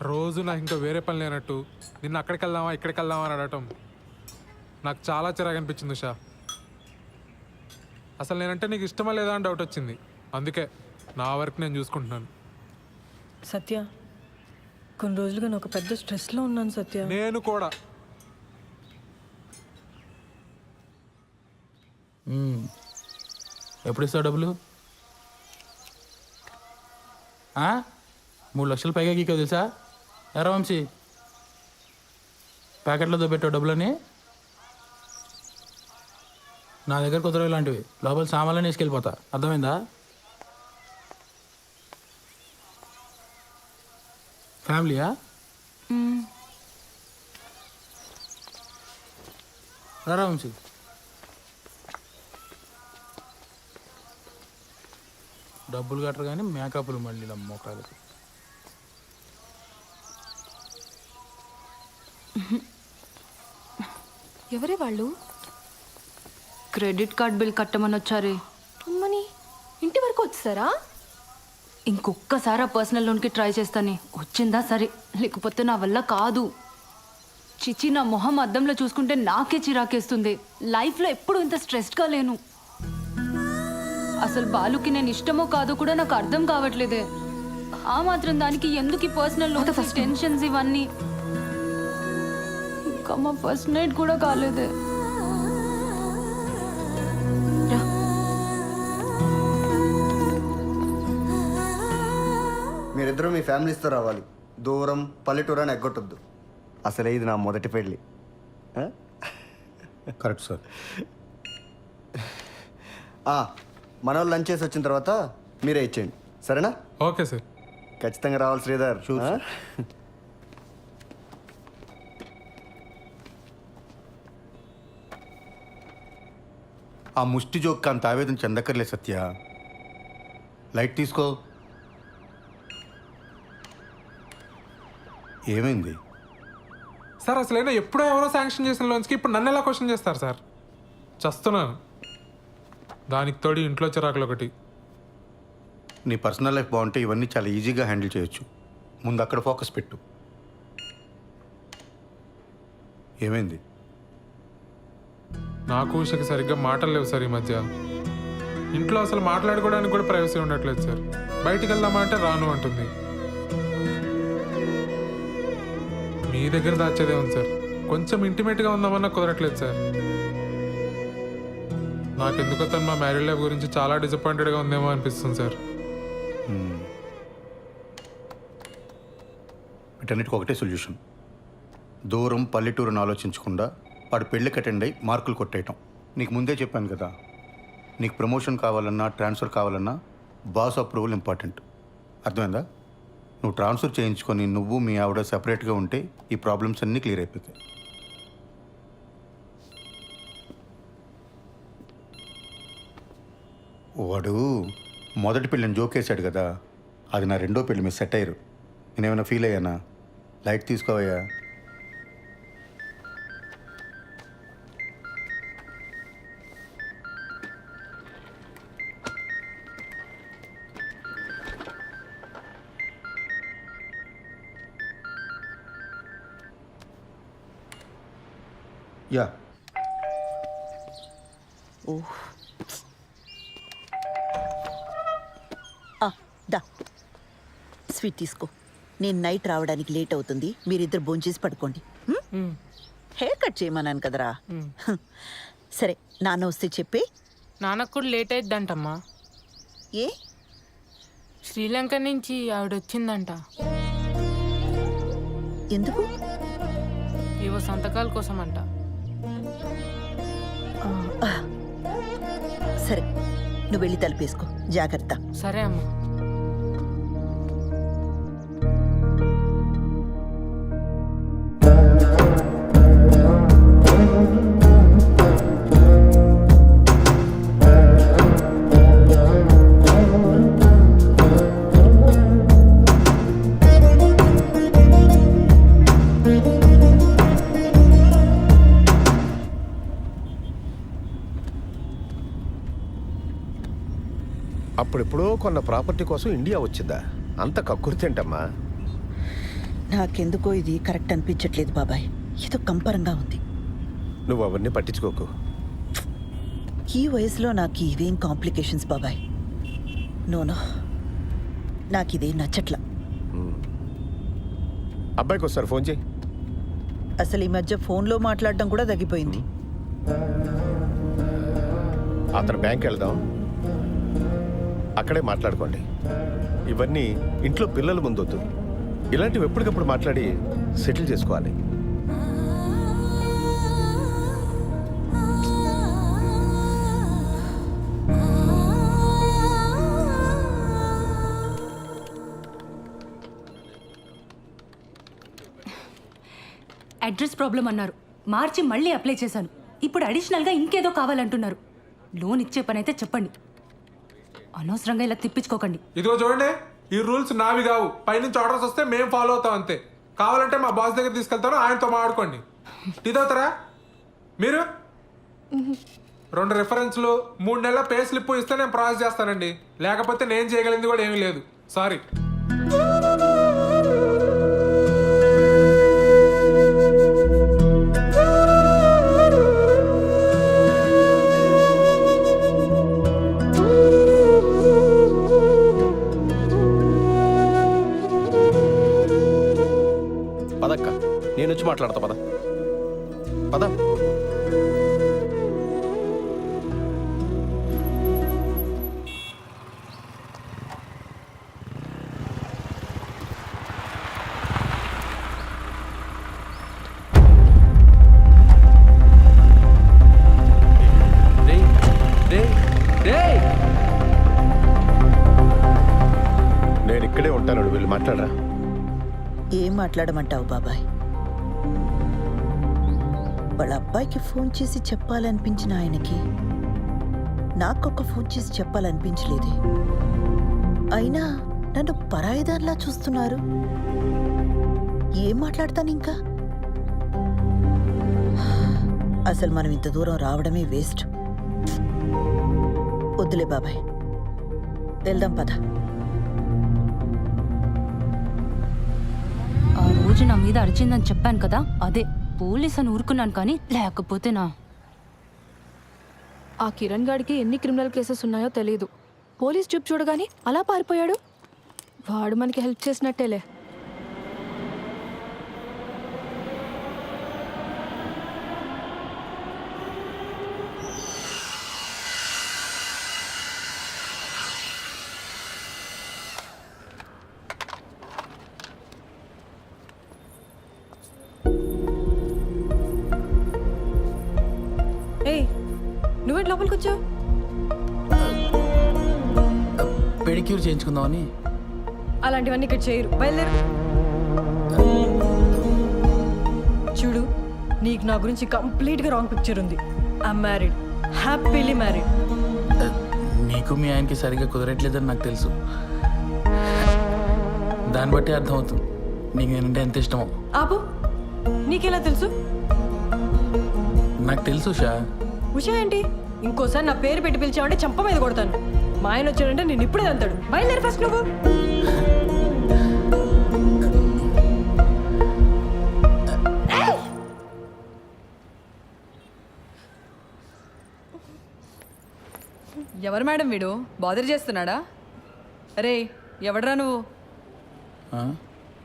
రోజు నాకు ఇంకా వేరే పని లేనట్టు నిన్న అక్కడికి వెళ్దామా ఇక్కడికి వెళ్దామా అని అడగటం నాకు చాలా చిరాకు అనిపించింది ఉషా. అసలు నేనంటే నీకు ఇష్టమా లేదా అని డౌట్ వచ్చింది. అందుకే నా వర్క్ నేను చూసుకుంటున్నాను. సత్య, కొన్ని రోజులుగా నేను ఒక పెద్ద స్ట్రెస్లో ఉన్నాను సత్య. నేను కూడా. ఎప్పుడు ఇస్తావు డబ్బులు? 3 లక్షలు పైగా గీకో తెలుసా? ఎరా వంశీ, ప్యాకెట్లో పెట్టావు డబ్బులని. నా దగ్గర కుదరవు ఇలాంటివి. లోపల సామాన్లని వేసుకెళ్ళిపోతా, అర్థమైందా? ఫ్యామిలీయా? రా వంశీ. డబ్బులు కట్టరు కానీ మేకప్లు మళ్ళీ ఇలా మోకాలకి. ఎవరే వాళ్ళు? క్రెడిట్ కార్డ్ బిల్ కట్టమని వచ్చారే. అమ్మని ఇంటి వరకు వచ్చారా? ఇంకొక్కసారి ఆ పర్సనల్ లోన్కి ట్రై చేస్తానే. వచ్చిందా సరే, లేకపోతే నా వల్ల కాదు. చిచి, నా మొహం అద్దంలో చూసుకుంటే నాకే చిరాకేస్తుంది. లైఫ్లో ఎప్పుడు ఇంత స్ట్రెస్డ్గా లేను. అసలు బాలుకి నేను ఇష్టమో కాదో కూడా నాకు అర్థం కావట్లేదే. ఆ మాత్రం దానికి ఎందుకు ఈ పర్సనల్ లోన్స్, టెన్షన్స్ ఇవన్నీ? ఇంకా మా ఫస్ట్ నైట్ కూడా కాలేదే. మీరిద్దరూ మీ ఫ్యామిలీస్తో రావాలి. దూరం పల్లెటూరు అని ఎగ్గొట్టొద్దు. అసలే ఇది నా మొదటి పెళ్ళి. Correct sir. మన వాళ్ళు లంచ్ చేసి వచ్చిన తర్వాత మీరే ఇచ్చేయండి, సరేనా? Okay sir. ఖచ్చితంగా రావాలి శ్రీధర్. ఆ ముష్టి జోక్ అంత ఆవేదన చెందక్కర్లే సత్య. లైట్ తీసుకో. ఏమైంది సార్? అసలైనా ఎప్పుడో ఎవరో శాంక్షన్ చేసిన లోన్స్కి ఇప్పుడు నన్ను ఎలా క్వశ్చన్ చేస్తారు సార్? చస్తున్నాను. దానికి తోడి ఇంట్లో చిరాకులు ఒకటి. నీ పర్సనల్ లైఫ్ బాగుంటే ఇవన్నీ చాలా ఈజీగా హ్యాండిల్ చేయొచ్చు. ముందు అక్కడ ఫోకస్ పెట్టు. ఏమైంది? నాకు ఉషకి సరిగ్గా మాటలు లేవు సార్ ఈ మధ్య. ఇంట్లో అసలు మాట్లాడుకోవడానికి కూడా ప్రైవసీ ఉండట్లేదు సార్. బయటికి వెళ్దామా అంటే రాను అంటుంది. మీ దగ్గర దాచేదే ఉంది సార్. కొంచెం ఇంటిమేట్గా ఉందామన్నా కుదరట్లేదు సార్. నాకెందుకో తను మా మ్యారీడ్ లైఫ్ గురించి చాలా డిసప్పాయింటెడ్గా ఉందేమో అనిపిస్తుంది సార్. వీటన్నిటికి ఒకటే సొల్యూషన్. దూరం పల్లెటూరుని ఆలోచించకుండా వాడు పెళ్ళికి అటెండ్ అయ్యి మార్కులు కొట్టేయటం. నీకు ముందే చెప్పాను కదా, నీకు ప్రమోషన్ కావాలన్నా ట్రాన్స్ఫర్ కావాలన్నా బాస్ అప్రూవల్ ఇంపార్టెంట్. అర్థమైందా? నువ్వు ట్రాన్స్ఫర్ చేయించుకొని నువ్వు మీ ఆవిడ సపరేట్గా ఉంటే ఈ ప్రాబ్లమ్స్ అన్నీ క్లియర్ అయిపోతాయి. వాడు మొదటి పెళ్ళిని జోకేశాడు కదా, అది నా రెండో పెళ్ళి మీద సెట్ అయ్యారు. నేనేమైనా ఫీల్ అయ్యానా? లైట్ తీసుకోవయ్యా. యా. దా స్వీట్ తీసుకో. నేను నైట్ రావడానికి లేట్ అవుతుంది, మీరిద్దరు భోంచేసి పడుకోండి. హెయిర్ కట్ చేయమన్నాను కదరా. సరే, నాన్న వస్తే చెప్పి. నాన్నకు కూడా లేట్ అయిద్దంటమ్మా. ఏ? శ్రీలంక నుంచి ఆవిడ వచ్చిందంట. ఎందుకు? ఇవో సంతకాల కోసం అంట. ఆ, సరే నువ్వు వెళ్ళి తలుపేసుకో, జాగ్రత్త. సరే అమ్మా. అప్పుడెప్పుడో కొన్న ప్రాపర్టీ కోసం ఇండియా వచ్చిందా? అంత కక్కుర్తేంటమ్మా? నాకెందుకో ఇది కరెక్ట్ అనిపించట్లేదు బాబాయ్, ఏదో కంపరంగా ఉంది. నువ్వు అవన్నీ పట్టించుకోకు. ఈ వయసులో నాకు ఇవేం కాంప్లికేషన్స్ బాబాయ్. నోనో, నాకు ఇదేం నచ్చట్లా. అబ్బాయికి ఒకసారి ఫోన్ చేయి. అసలు ఈ మధ్య ఫోన్లో మాట్లాడడం కూడా తగ్గిపోయింది. అతను బ్యాంక్ వెళ్దాం, అక్కడే మాట్లాడుకోండి. ఇవన్నీ ఇంట్లో పిల్లల ముందొద్దు. ఇలాంటివి ఎప్పటికప్పుడు మాట్లాడి సెటిల్ చేసుకోవాలి. అడ్రస్ ప్రాబ్లం అన్నారు, మార్చి మళ్ళీ అప్లై చేశాను. ఇప్పుడు అడిషనల్గా ఇంకేదో కావాలంటున్నారు. లోన్ ఇచ్చే పని అయితే చెప్పండి, అనవసరంగా ఇలా తిప్పించుకోకండి. ఇదిగో చూడండి, ఈ రూల్స్ నావి కావు. పైనుంచి ఆర్డర్స్ వస్తే మేము ఫాలో అవుతాం అంతే. కావాలంటే మా బాస్ దగ్గర తీసుకెళ్తాను, ఆయనతో మాట్లాడుకోండి. టీ తాగుతారా మీరు? 2 రెఫరెన్స్లు 3 నెలల పే స్లిప్ ఇస్తే నేను ప్రాసెస్ చేస్తానండి. లేకపోతే నేను చేయగలిగింది కూడా ఏమీ లేదు. సారీ. పదక్క, నేను వచ్చి మాట్లాడతా. పద పద. నేను ఇక్కడే ఉంటాను, వీళ్ళు మాట్లాడరా. ఏం మాట్లాడమంటావు బాబాయ్? వాళ్ళ అబ్బాయికి ఫోన్ చేసి చెప్పాలనిపించిన ఆయనకి నాకొక ఫోన్ చేసి చెప్పాలనిపించలేదే. అయినా నన్ను పరాయిదానిలా చూస్తున్నారు. ఏం మాట్లాడతాను ఇంకా? అసలు మనం ఇంత దూరం రావడమే వేస్ట్. వద్దులే బాబాయ్, వెళ్దాం పద. ఆ రోజు నా మీద అరిచిందని చెప్పాను కదా, అదే పోలీస్ అని ఊరుకున్నాను. కానీ లేకపోతే ఆ కిరణ్ గాడికి ఎన్ని క్రిమినల్ కేసెస్ ఉన్నాయో తెలియదు. పోలీస్ చూపు చూడగానే అలా పారిపోయాడు. వాడు మనకి హెల్ప్ చేసినట్టేలే. నువ్వేంటి లోపలికి వచ్చావు? పెడిక్యూర్ చేయించుకుందామని. అలాంటివన్నీ ఇక్కడ చేయరు, బయలుదేరు. చూడు, నీకు నా గురించి కంప్లీట్గా రాంగ్ పిక్చర్ ఉంది. I'm married, happily married. నీకు మీ ఆయనకి సరిగ్గా కుదరట్లేదని నాకు తెలుసు. దాన్ని బట్టి అర్థమవుతుంది నీకు నేనంటే ఎంత ఇష్టమో. ఆపు, నీకెలా తెలుసు? నాకు తెలుసు షా. ఉషా ఏంటి? ఇంకోసారి నా పేరు పెట్టి పిలిచావంటే చంప మీద కొడతాను. మా ఆయన వచ్చాడంటే నేను ఇప్పుడే అంతాడు. బయలుదేరి ఫస్ట్ నువ్వు. ఎవరు మేడం వీడు? బాదర్ చేస్తున్నాడా? అరే ఎవడరా నువ్వు?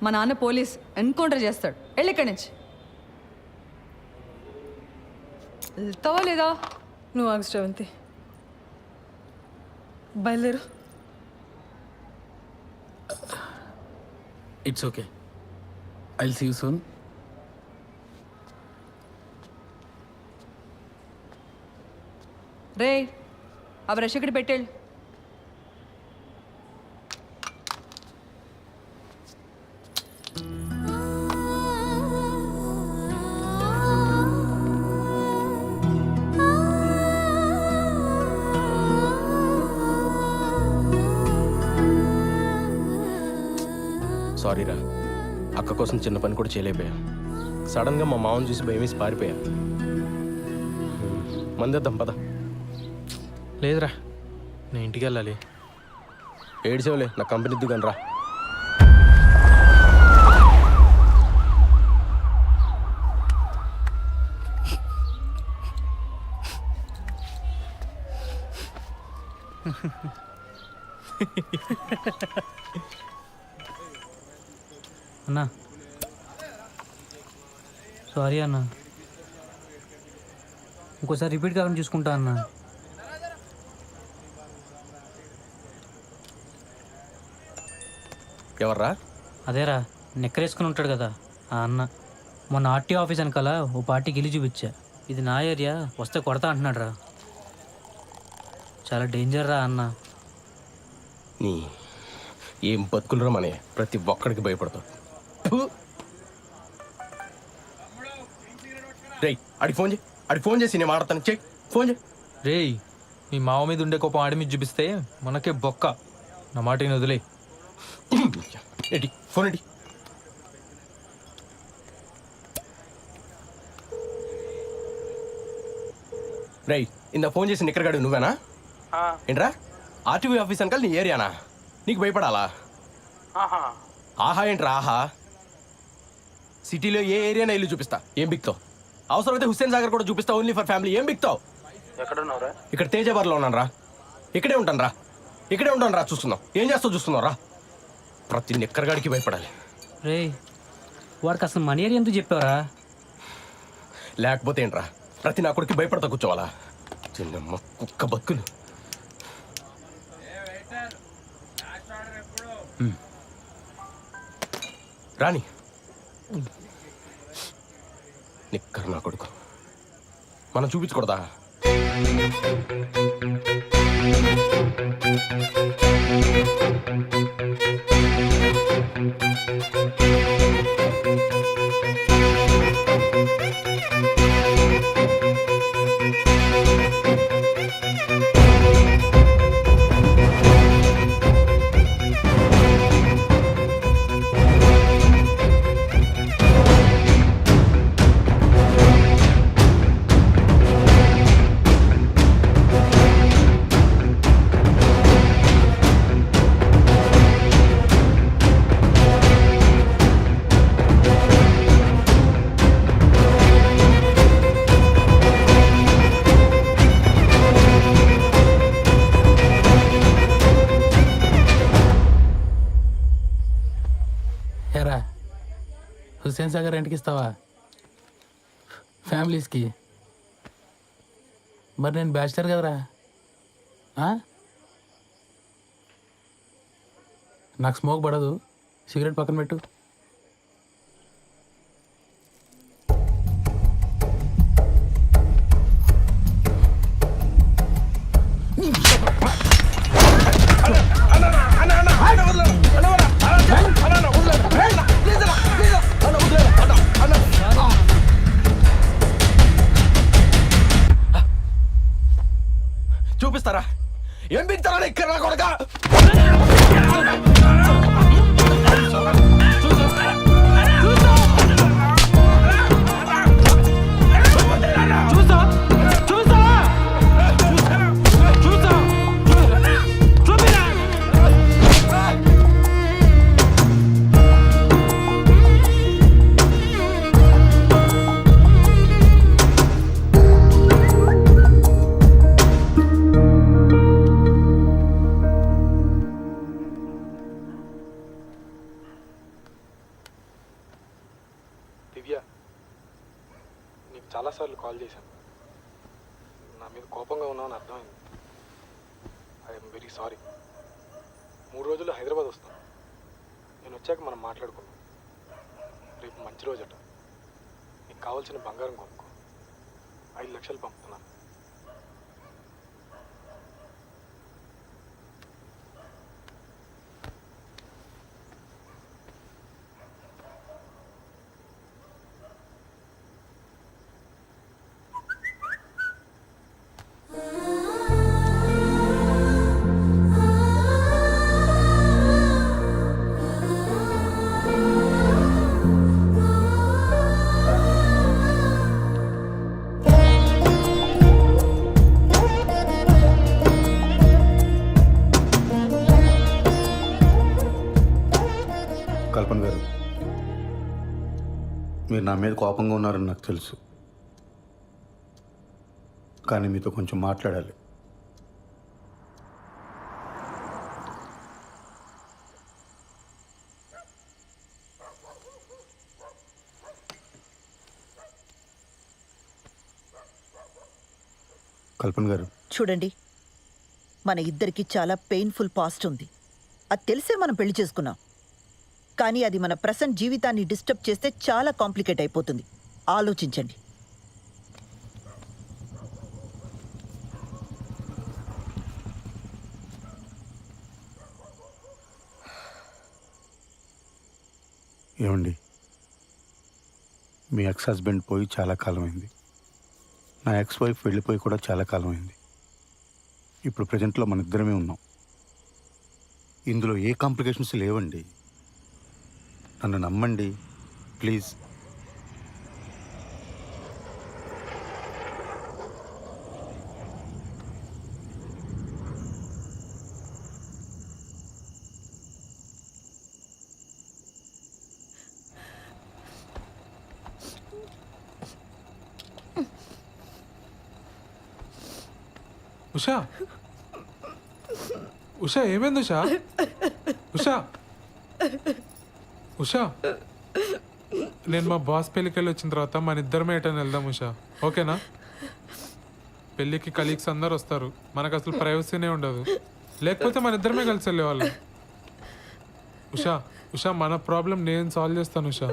మా నాన్న పోలీస్, ఎన్కౌంటర్ చేస్తాడు. వెళ్ళి ఇక్కడి నుంచి. వెళ్తావా లేదా? నువ్వు ఆగు శ్రవంతి, బయలుదేరు. It's okay. I'll see you soon. రే ఆ బ్రష్ ఇక్కడ పెట్టేళ్ళు. సారీరా, అక్క కోసం చిన్న పని కూడా చేయలేకపోయా. సడన్గా మా మామని చూసి భయం వేసి పారిపోయా. మందేద్దాం పద. లేదురా, నేను ఇంటికి వెళ్ళాలి. ఏడ్చేవలే, నా కంపెనీ దిగాను రా. అన్నా సారీ అన్నా, ఇంకోసారి రిపీట్ కాకుండా చూసుకుంటా అన్నా. ఎవర్రా? అదేరా నెక్కరేసుకుని ఉంటాడు కదా ఆ అన్న. మొన్న ఆర్టీ ఆఫీస్ వెనకాల ఓ పార్టీకి వెళ్ళి చూపించా. ఇది నా ఏరియా, వస్తే కొడతా అంటున్నాడు రా. చాలా డేంజర్ రా అన్న. నీ ఏం బతుకులరా మనే, ప్రతి ఒక్కడికి భయపడతావు. రేయ్ అడిగి ఫోన్ చేసి నేను మాట్లాడతాను. చెయ్యి ఫోన్ చేయి. రేయ్, మీ మావ మీద ఉండే కోపం ఆడి మీద చూపిస్తే మనకే బొక్క. నా మాటని వదిలే. ఎడి ఫోన్ ఎడి. రేయ్ ఇందా ఫోన్ చేసి నిక్కరగాడు నువ్వేనా? ఏంట్రా ఆర్టీవీ ఆఫీస్ అనకాల నీ ఏరియానా? నీకు భయపడాలా? ఆహా ఏంట్రా ఆహా? సిటీలో ఏ ఏరియానా ఇల్లు చూపిస్తా, ఏం బిక్తావు? అవసరమైతే హుస్సేన్ సాగర్ కూడా చూపిస్తా, ఓన్లీ ఫర్ ఫ్యామిలీ. ఏం బిక్తావు? ఎక్కడున్నావురా? ఇక్కడ తేజాబార్లో ఉన్నాను రా. ఇక్కడే ఉంటాను రా. చూస్తున్నావు ఏం చేస్తావు? చూస్తున్నావు రా. ప్రతి నిక్కరగాడికి భయపడాలి. రే వాడికి అసలు మనీ ఏరియా ఎందుకు చెప్పావరా? లేకపోతే ఏంట్రా, ప్రతి నా కొడుకు భయపడతా కూర్చోవాలా? చిన్నమ్మ కుక్క బతుకులు. రాని నిక్కర్ నా కొడుకు మనం చూపించకూడదా? ఏరా హుస్సేన్ సాగర్ రెంట్కి ఇస్తావా ఫ్యామిలీస్కి? మరి నేను బ్యాచిలర్ కదరా. నాకు స్మోక్ పడదు, సిగరెట్ పక్కన పెట్టు. చూపిస్తారా ఏం బిగుతారా ఇక్కడ నా కొడుకా? దివ్య, నీకు చాలాసార్లు కాల్ చేశాను. నా మీద కోపంగా ఉన్నావని అర్థమైంది. I'm very sorry. 3 రోజుల్లో హైదరాబాద్ వస్తాను. నేను వచ్చాక మనం మాట్లాడుకుందాం. రేపు మంచి రోజట. నీకు కావాల్సిన బంగారం కొనుక్కో. 5 లక్షలు పంపుతున్నాను. కల్పన గారు, మీరు నా మీద కోపంగా ఉన్నారని నాకు తెలుసు, కానీ మీతో కొంచెం మాట్లాడాలి. కల్పన గారు, చూడండి, మన ఇద్దరికి చాలా పెయిన్ఫుల్ పాస్ట్ ఉంది. అది తెలిసే మనం పెళ్లి చేసుకున్నాం. కానీ అది మన ప్రెసెంట్ జీవితాన్ని డిస్టర్బ్ చేస్తే చాలా కాంప్లికేట్ అయిపోతుంది. ఆలోచించండి. ఏమండి, మీ ఎక్స్ హస్బెండ్ పోయి చాలా కాలమైంది. నా ఎక్స్ వైఫ్ వెళ్ళిపోయి కూడా చాలా కాలమైంది. ఇప్పుడు ప్రజెంట్లో మన ఇద్దరమే ఉన్నాం. ఇందులో ఏ కాంప్లికేషన్స్ లేవండి. నన్ను నమ్మండి ప్లీజ్. ఉషా, ఉషా ఏమైంది ఉషా? ఉషా, ఉషా, నేను మా బాస్ పెళ్ళికి వెళ్ళి వచ్చిన తర్వాత మన ఇద్దరమే ఎటని వెళ్దాం ఉషా, ఓకేనా? పెళ్ళికి కలీగ్స్ అందరు వస్తారు, మనకు అసలు ప్రైవసీనే ఉండదు. లేకపోతే మన ఇద్దరమే కలిసి వెళ్ళేవాళ్ళం. ఉషా, ఉషా, మన ప్రాబ్లం నేను సాల్వ్ చేస్తాను Usha.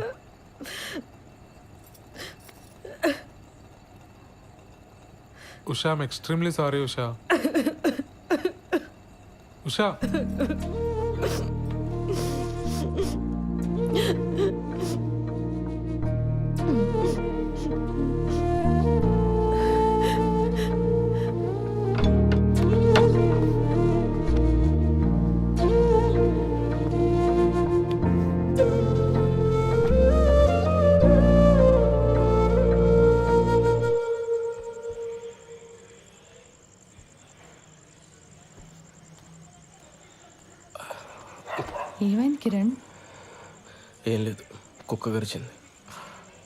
Usha, I'm extremely sorry Usha. Usha, ఏమైంది కిరణ్? ఏం లేదు, కుక్క గరిచింది.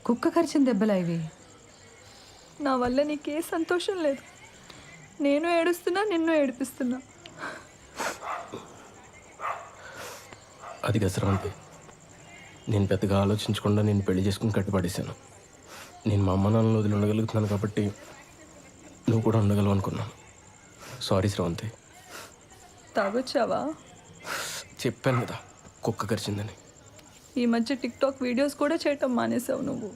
కుక్క కరిచిన దెబ్బలా ఇవి? నా వల్ల నీకే సంతోషం లేదు. నేను ఏడుస్తున్నా, నిన్ను ఏడిపిస్తున్నా. అది గసరంతి. నేను పెద్దగా ఆలోచించకుండా నేను పెళ్లి చేసుకుని కట్టుపడేశాను. నేను మా అమ్మ నాన్నలు వదిలి ఉండగలుగుతున్నాను కాబట్టి నువ్వు కూడా ఉండగలవు అనుకున్నాను. సారీ శ్రవంతి. తాగొచ్చావా? చెప్పాను కదా కుక్క కరిచిందని. ఈ మధ్య టిక్టాక్ వీడియోస్ కూడా చేయటం మానేసావు నువ్వు.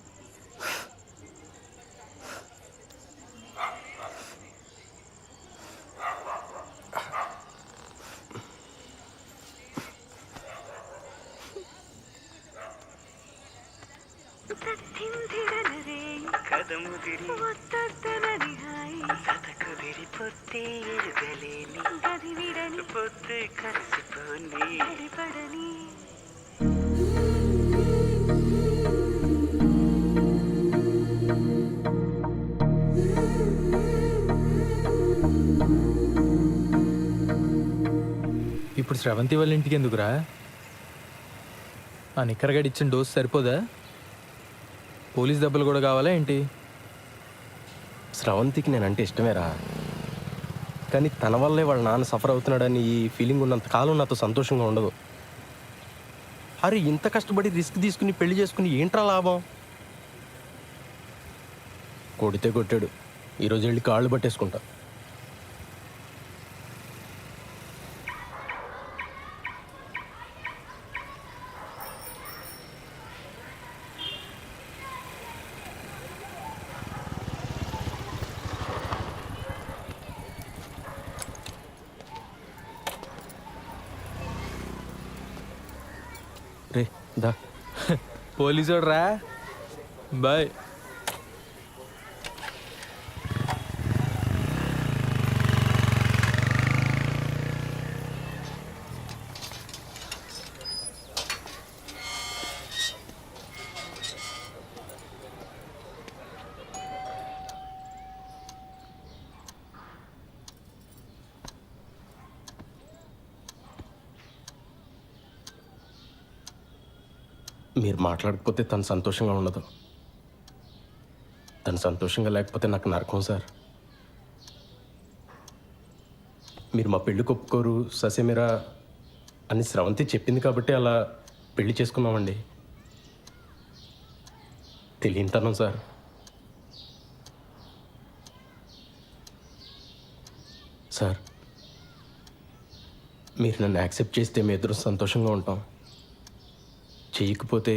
ఇప్పుడు శ్రవంతి వాళ్ళ ఇంటికి ఎందుకురా? ఆ నిక్కరగడి ఇచ్చిన డోస్ సరిపోదా? పోలీస్ దెబ్బలు కూడా కావాలా ఏంటి? స్రవంతికి నేనంటే ఇష్టమేరా, కానీ తన వల్లే వాళ్ళ నాన్న సఫర్ అవుతున్నాడని ఈ ఫీలింగ్ ఉన్నంత కాలం నాతో సంతోషంగా ఉండదు. అరే, ఇంత కష్టపడి రిస్క్ తీసుకుని పెళ్లి చేసుకుని ఏంట్రా లాభం? కొడితే కొట్టాడు, ఈరోజు వెళ్ళి కాళ్ళు పట్టేసుకుంటా. దా పోలీసోడు రా బాయ్. మీరు మాట్లాడకపోతే తను సంతోషంగా ఉండదు. తను సంతోషంగా లేకపోతే నాకు నరకం సార్. మీరు మా పెళ్ళికి ఒప్పుకోరు ససేమిరా అని స్రవంతి చెప్పింది కాబట్టి అలా పెళ్లి చేసుకున్నామండి. తెలియనితనం సార్. సార్ మీరు నన్ను యాక్సెప్ట్ చేస్తే మీ ఇద్దరు సంతోషంగా ఉంటాం. చేయకపోతే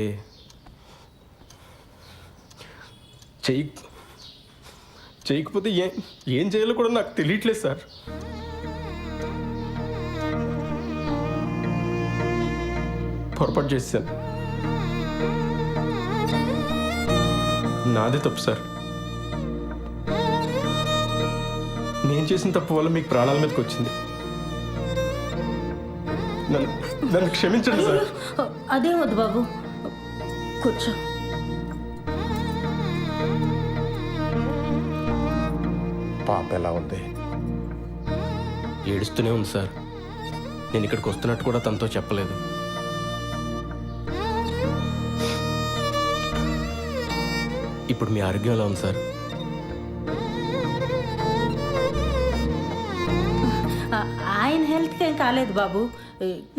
ఏం చేయాలో కూడా నాకు తెలియట్లేదు సార్. పొరపాటు చేశాను. నాదే తప్పు సార్. నేను చేసిన తప్పు వల్ల మీకు ప్రాణాల మీదకి వచ్చింది. నన్ను క్షమించండి సార్. అదేం వద్దు బాబు, కూర్చో. పాప ఎలా ఉంది? ఏడుస్తూనే ఉంది సార్. నేను ఇక్కడికి వస్తున్నట్టు కూడా తనతో చెప్పలేదు. ఇప్పుడు మీ ఆరోగ్యం ఎలా ఉంది సార్? ఆయన హెల్త్కి ఏం కాలేదు బాబు,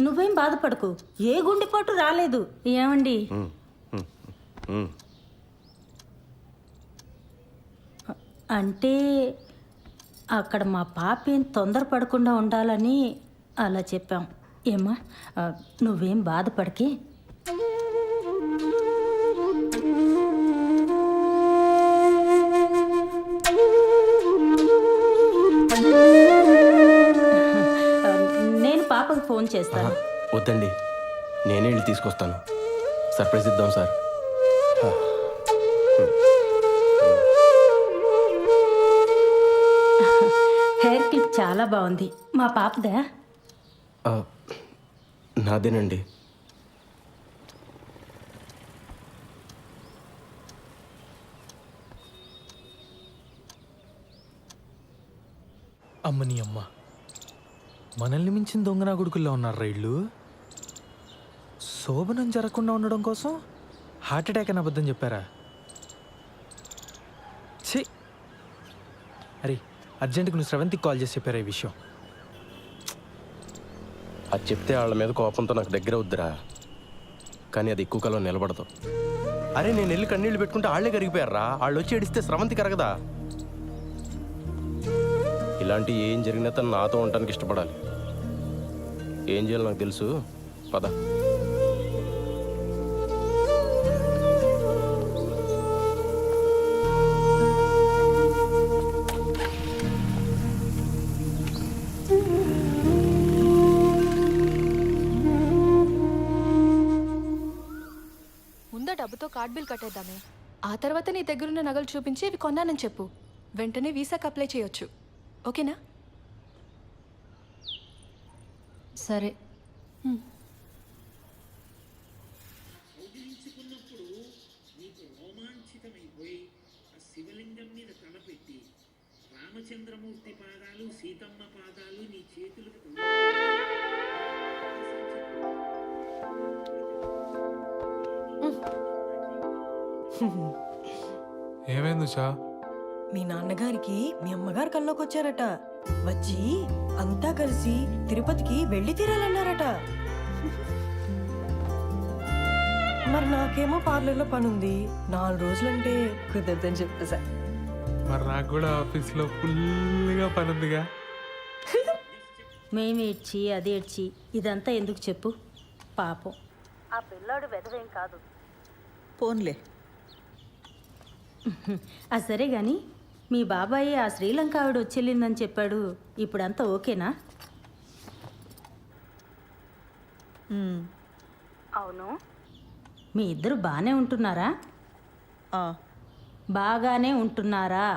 నువ్వేం బాధపడకు. ఏ గుండెపోటు రాలేదు. ఏమండి అంటే అక్కడ మా పాప ఏం తొందరపడకుండా ఉండాలని అలా చెప్పాం. ఏమ్మా నువ్వేం బాధపడకి. నేను పాపకు ఫోన్ చేస్తాను. వద్దండి, నేనే వెళ్ళి తీసుకొస్తాను. సర్ప్రైజ్ ఇద్దాం సార్. హెయిర్ క్లిప్ చాలా బాగుంది. మా పాపదా? నాదేనండి. అమ్మని అమ్మ, మనల్ని మించిన దొంగనా కొడుకుల్లో ఉన్నారు రైళ్ళు. శోభనం జరగకుండా ఉండడం కోసం హార్ట్ అటాక్ అని అబద్ధం చెప్పారా? ఛీ! అరే అర్జెంటుగా నువ్వు స్రవంతికి కాల్ చేసి చెప్పారా ఈ విషయం? అది చెప్తే వాళ్ళ మీద కోపంతో నాకు దగ్గర వద్దురా, కానీ అది ఎక్కువ కాలం నిలబడదు. అరే నేను వెళ్ళి కన్నీళ్ళు పెట్టుకుంటే వాళ్ళే కరిగిపోయారా. వాళ్ళు వచ్చి ఏడిస్తే స్రవంతి కరగదా? ఇలాంటి ఏం జరిగినా తను నాతో ఉండటానికి ఇష్టపడాలి. ఏం చేయాలో నాకు తెలుసు. పద. ముందా డబ్బుతో కార్డ్ బిల్ కట్టేద్దామే. ఆ తర్వాత నీ దగ్గరున్న నగలు చూపించి ఇవి కొన్నానని చెప్పు. వెంటనే వీసాకి అప్లై చేయొచ్చు. ఓకేనా? సరే. శివలింగం మీద తలపెట్టి రామచంద్రమూర్తి పాదాలు సీతమ్మ పాదాలు నీ చేతులకు ఏమైంది ఉషా? మీ నాన్నగారికి మీ అమ్మగారు కల్లోకి వచ్చారట. వచ్చి అంతా కలిసి తిరుపతికి వెళ్ళి తీరాలన్నారట. మరి నాకేమో పార్లర్లో పనుంది. 4 రోజులంటే కుదరదని చెప్పేసా. మరి నాకు కూడా ఆఫీస్లో ఫుల్గా పని ఉందిగా. మేము ఏడ్చి అది ఏడ్చి ఇదంతా ఎందుకు చెప్పు? పాపం ఆ పిల్లాడు వెధవేం కాదు. పోన్లే. సరే గాని మీ బాబాయ్ ఆ శ్రీలంక ఆవిడ వచ్చేళ్ళిందని చెప్పాడు. ఇప్పుడంతా ఓకేనా? అవును. మీ ఇద్దరు బాగానే ఉంటున్నారా? బాగానే ఉంటున్నారా?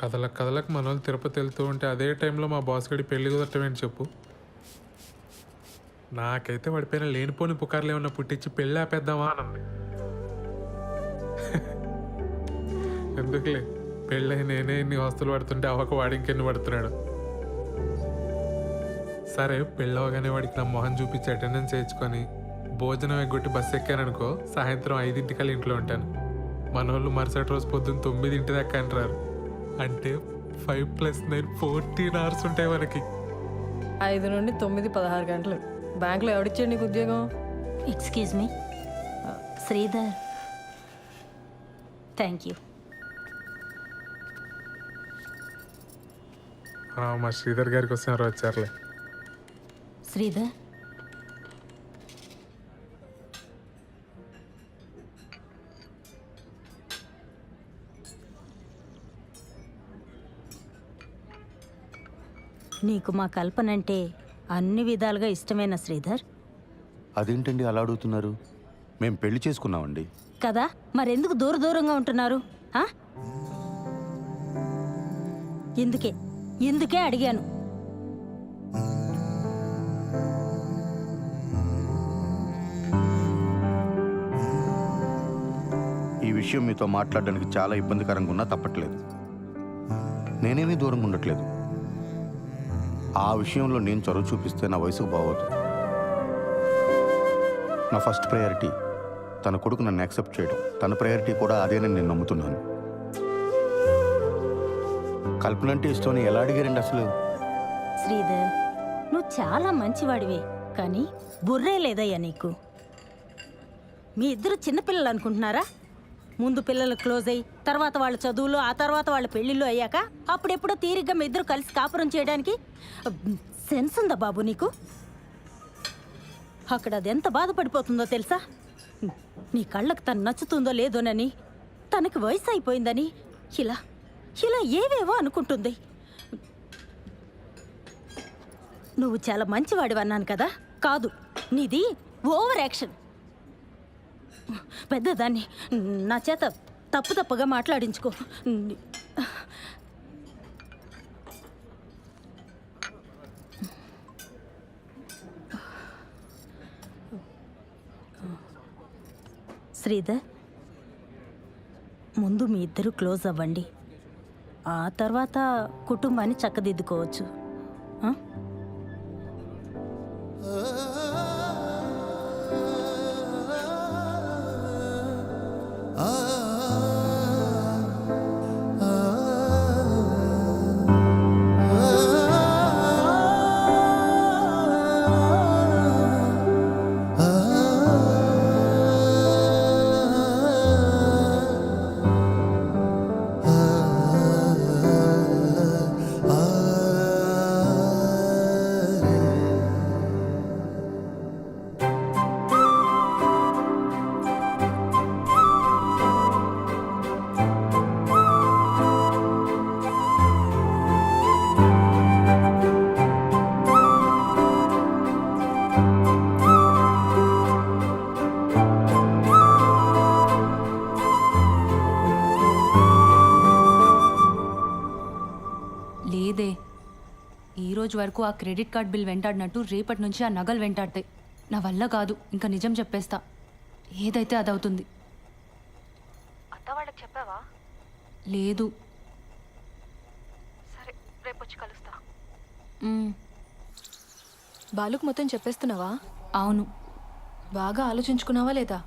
కథలకు మన వాళ్ళు తిరుపతి వెళ్తూ ఉంటే అదే టైంలో మా బాస్ గడి పెళ్లి కుదరటం ఏంటి చెప్పు. నాకైతే పడిపోయిన లేనిపోని పుకార్లు ఏమన్నా పుట్టించి పెళ్ళి ఆపేద్దామా అనంది. ఎందుకులే, పెళ్ళై నేనే ఇన్ని వస్తువులు పడుతుంటే అవ్వక వాడి ఇంకెన్ని పడుతున్నాడు. సరే పెళ్ళవగానే వాడికి నా మొహం చూపించి అటెండెన్స్ వేయించుకొని భోజనం ఎగ్గొట్టి బస్సు ఎక్కాననుకో, సాయంత్రం 5 ఇంట్లో ఉంటాను. మన వాళ్ళు మరుసటి రోజు పొద్దున్న 9 దాకా అంటారు. అంటే 5 + 9 14 hours ఉంటాయి మనకి. 5 నుండి 9 16 గంటలు. బ్యాంక్లో ఎవడిచ్చాడు నీకు ఉద్యోగం? Excuse me Sridhar. Thank you. మా శ్రీధర్ గారికి వస్తే ఎవరు వచ్చారులే. శ్రీధర్, నీకు మా కల్పన అంటే అన్ని విధాలుగా ఇష్టమేనా శ్రీధర్? అదేంటండి అలా అడుగుతున్నారు? మేము పెళ్లి చేసుకున్నామండి. కదా, మరెందుకు దూరంగా ఉంటున్నారు? ఎందుకే అడిగాను. ఈ విషయం మీతో మాట్లాడడానికి చాలా ఇబ్బందికరంగా ఉన్నా తప్పట్లేదు. నేనేమీ దూరంగా ఉండట్లేదు. ఆ విషయంలో నేను చొరవ చూపిస్తే నా వయసుకు బాగోదు. నా ఫస్ట్ ప్రయారిటీ తన కొడుకు నన్ను యాక్సెప్ట్ చేయడం. తన ప్రయారిటీ కూడా అదేనని నేను నమ్ముతున్నాను. కల్పన అంటే ఇష్టం ఎలా అడిగారండి అసలు? శ్రీధర్, నువ్వు చాలా మంచివాడివే, కానీ బుర్రే లేదయ్యా నీకు. మీ ఇద్దరు చిన్నపిల్లలు అనుకుంటున్నారా? ముందు పిల్లలు క్లోజ్ అయ్యి తర్వాత వాళ్ళ చదువులు, ఆ తర్వాత వాళ్ళ పెళ్ళిళ్ళు అయ్యాక అప్పుడెప్పుడో తీరిగ్గా మీ ఇద్దరు కలిసి కాపురం చేయడానికి సెన్స్ ఉందా బాబు నీకు? అక్కడ అది ఎంత బాధపడిపోతుందో తెలుసా? నీ కళ్ళకు తను నచ్చుతుందో లేదోనని, తనకి వయసు అయిపోయిందని ఇలా ఏవేవో అనుకుంటుంది. నువ్వు చాలా మంచివాడివి అన్నాను కదా, కాదు, నీది ఓవర్ యాక్షన్. పెద్దదాన్ని నా చేత తప్పుగా మాట్లాడించుకో. శ్రీధర్, ముందు మీ ఇద్దరు క్లోజ్ అవ్వండి, ఆ తర్వాత కుటుంబాన్ని చక్కదిద్దుకోవచ్చు. రోజు వరకు ఆ క్రెడిట్ కార్డ్ బిల్ వెంటాడినట్టు రేపటి నుంచి ఆ నగలు వెంటాడతాయి. నా వల్ల కాదు, ఇంకా నిజం చెప్పేస్తా. ఏదైతే అదవుతుంది. అత్త వాళ్ళకి చెప్పావా? లేదు. సరే, రేపు వచ్చి కలుస్తా. బాలుకు మొత్తం చెప్పేస్తున్నావా? అవును. బాగా ఆలోచించుకున్నావా లేదా?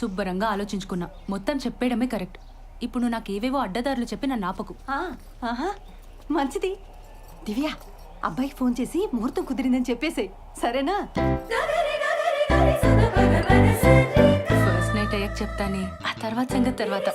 శుభ్రంగా ఆలోచించుకున్నా. మొత్తం చెప్పేయడమే కరెక్ట్. ఇప్పుడు నువ్వు నాకు ఏవేవో అడ్డదారులు చెప్పి నన్ను ఆపకు. మంచిది. దివ్య, అబ్బాయికి ఫోన్ చేసి ముహూర్తం కుదిరిందని చెప్పేసాయి, సరేనా? ఫస్ట్ నైట్ అయ్యాక చెప్తానే, ఆ తర్వాత సంగతి తర్వాత.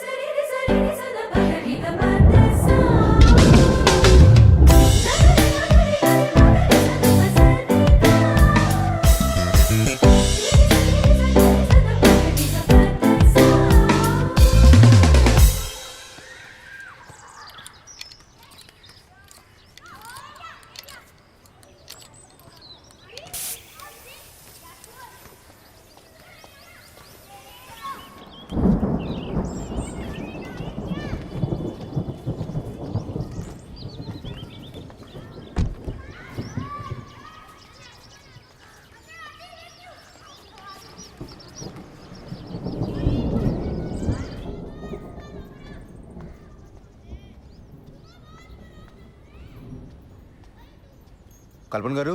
కల్పన గారు,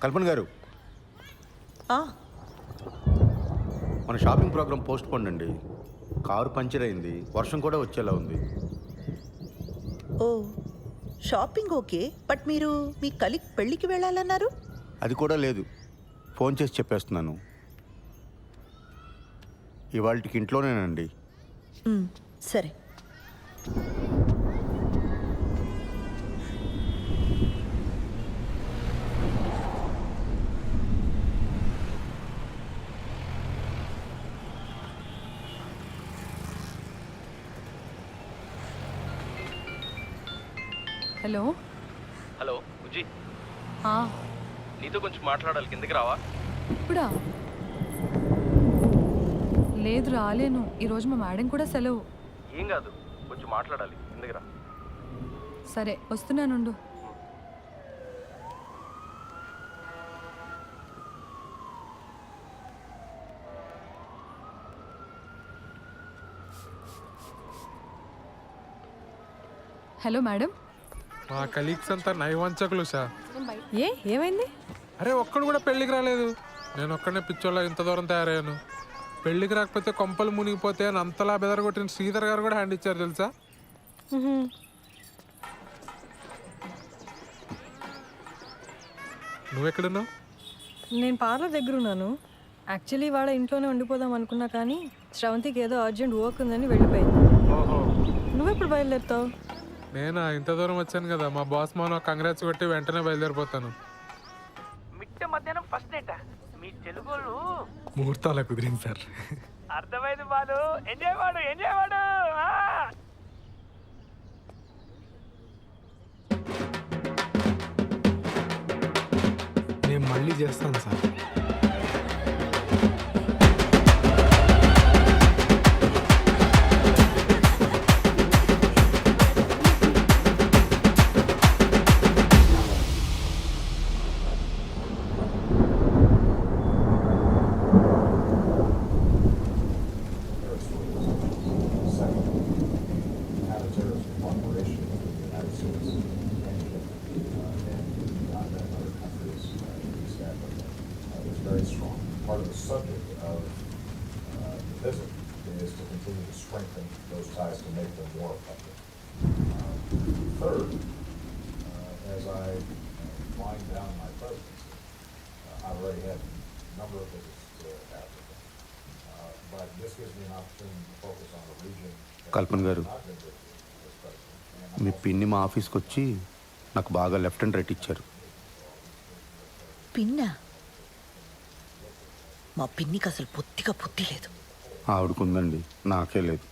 కల్పన గారు, మన షాపింగ్ ప్రోగ్రామ్ పోస్ట్ పోన్ అండి. కారు పంచర్ అయింది, వర్షం కూడా వచ్చేలా ఉంది. ఓ షాపింగ్ ఓకే, బట్ మీరు మీ కలీగ్ పెళ్ళికి వెళ్ళాలన్నారు. అది కూడా లేదు, ఫోన్ చేసి చెప్పేస్తున్నాను. ఇవాళకి ఇంట్లోనేనండి. సరే. హలో. హలో బుజ్జి, ఆ, నీతో కొంచెం మాట్లాడాలి, కిందకి రావా? ఇప్పుడా? లేదు రాలేను, ఈరోజు మా మేడం కూడా సెలవు. ఏం కాదు, కొంచెం మాట్లాడాలి, కిందకి రా. సరే వస్తున్నానుండు. Hello madam. మా కలీగ్స్ అంతా నైవంచకులు సార్. ఏమైంది? అరే ఒక్కడు కూడా పెళ్ళికి రాలేదు. నేను ఒక్కడనే పిచ్చోళ్ళ ఇంత దూరం తయారయ్యాను. పెళ్ళికి రాకపోతే కొంపలు మునిగిపోతే అని అంతలా బెదరగొట్టిన శ్రీధర్ గారు కూడా హ్యాండ్ ఇచ్చారు తెలుసా. నువ్వెక్కడున్నావు? నేను పార్లర్ దగ్గర ఉన్నాను. యాక్చువల్లీ వాళ్ళ ఇంట్లోనే ఉండిపోదాం అనుకున్నా, కానీ శ్రవంతికి ఏదో అర్జెంట్ వర్క్ ఉందని వెళ్ళిపోయింది. నువ్వెప్పుడు బయలుదేరుతావు? నేనా ఇంత దూరం వచ్చాను కదా, మా బాస్ మాను కంగ్రాట్స్ కొట్టి వెంటనే బయలుదేరిపోతాను. మిట్ట మధ్యాహ్నం ఫస్ట్ నైట్ మీ తెలుగులు ముహూర్తాల కుదిరింది సార్. అర్థమైంది బాలు. ఎంజాయ్ వాడు, ఎంజాయ్ వాడు. నేను మళ్ళీ చేస్తాను sir. very strong. Part of the subject of the visit is to continue to strengthen those ties to make them more effective. Third, as I wind down my presidency, I already had a number of visits to Africa, but this gives me an opportunity to focus on a region కల్పన గారు, మీ పిన్ని మా ఆఫీస్కి వచ్చి నాకు బాగా left and right ఇచ్చారు. పిన్నా? మా పిన్నికి అసలు పొత్తిగా పొత్తి లేదు. ఆవిడకుందండి, నాకే లేదు.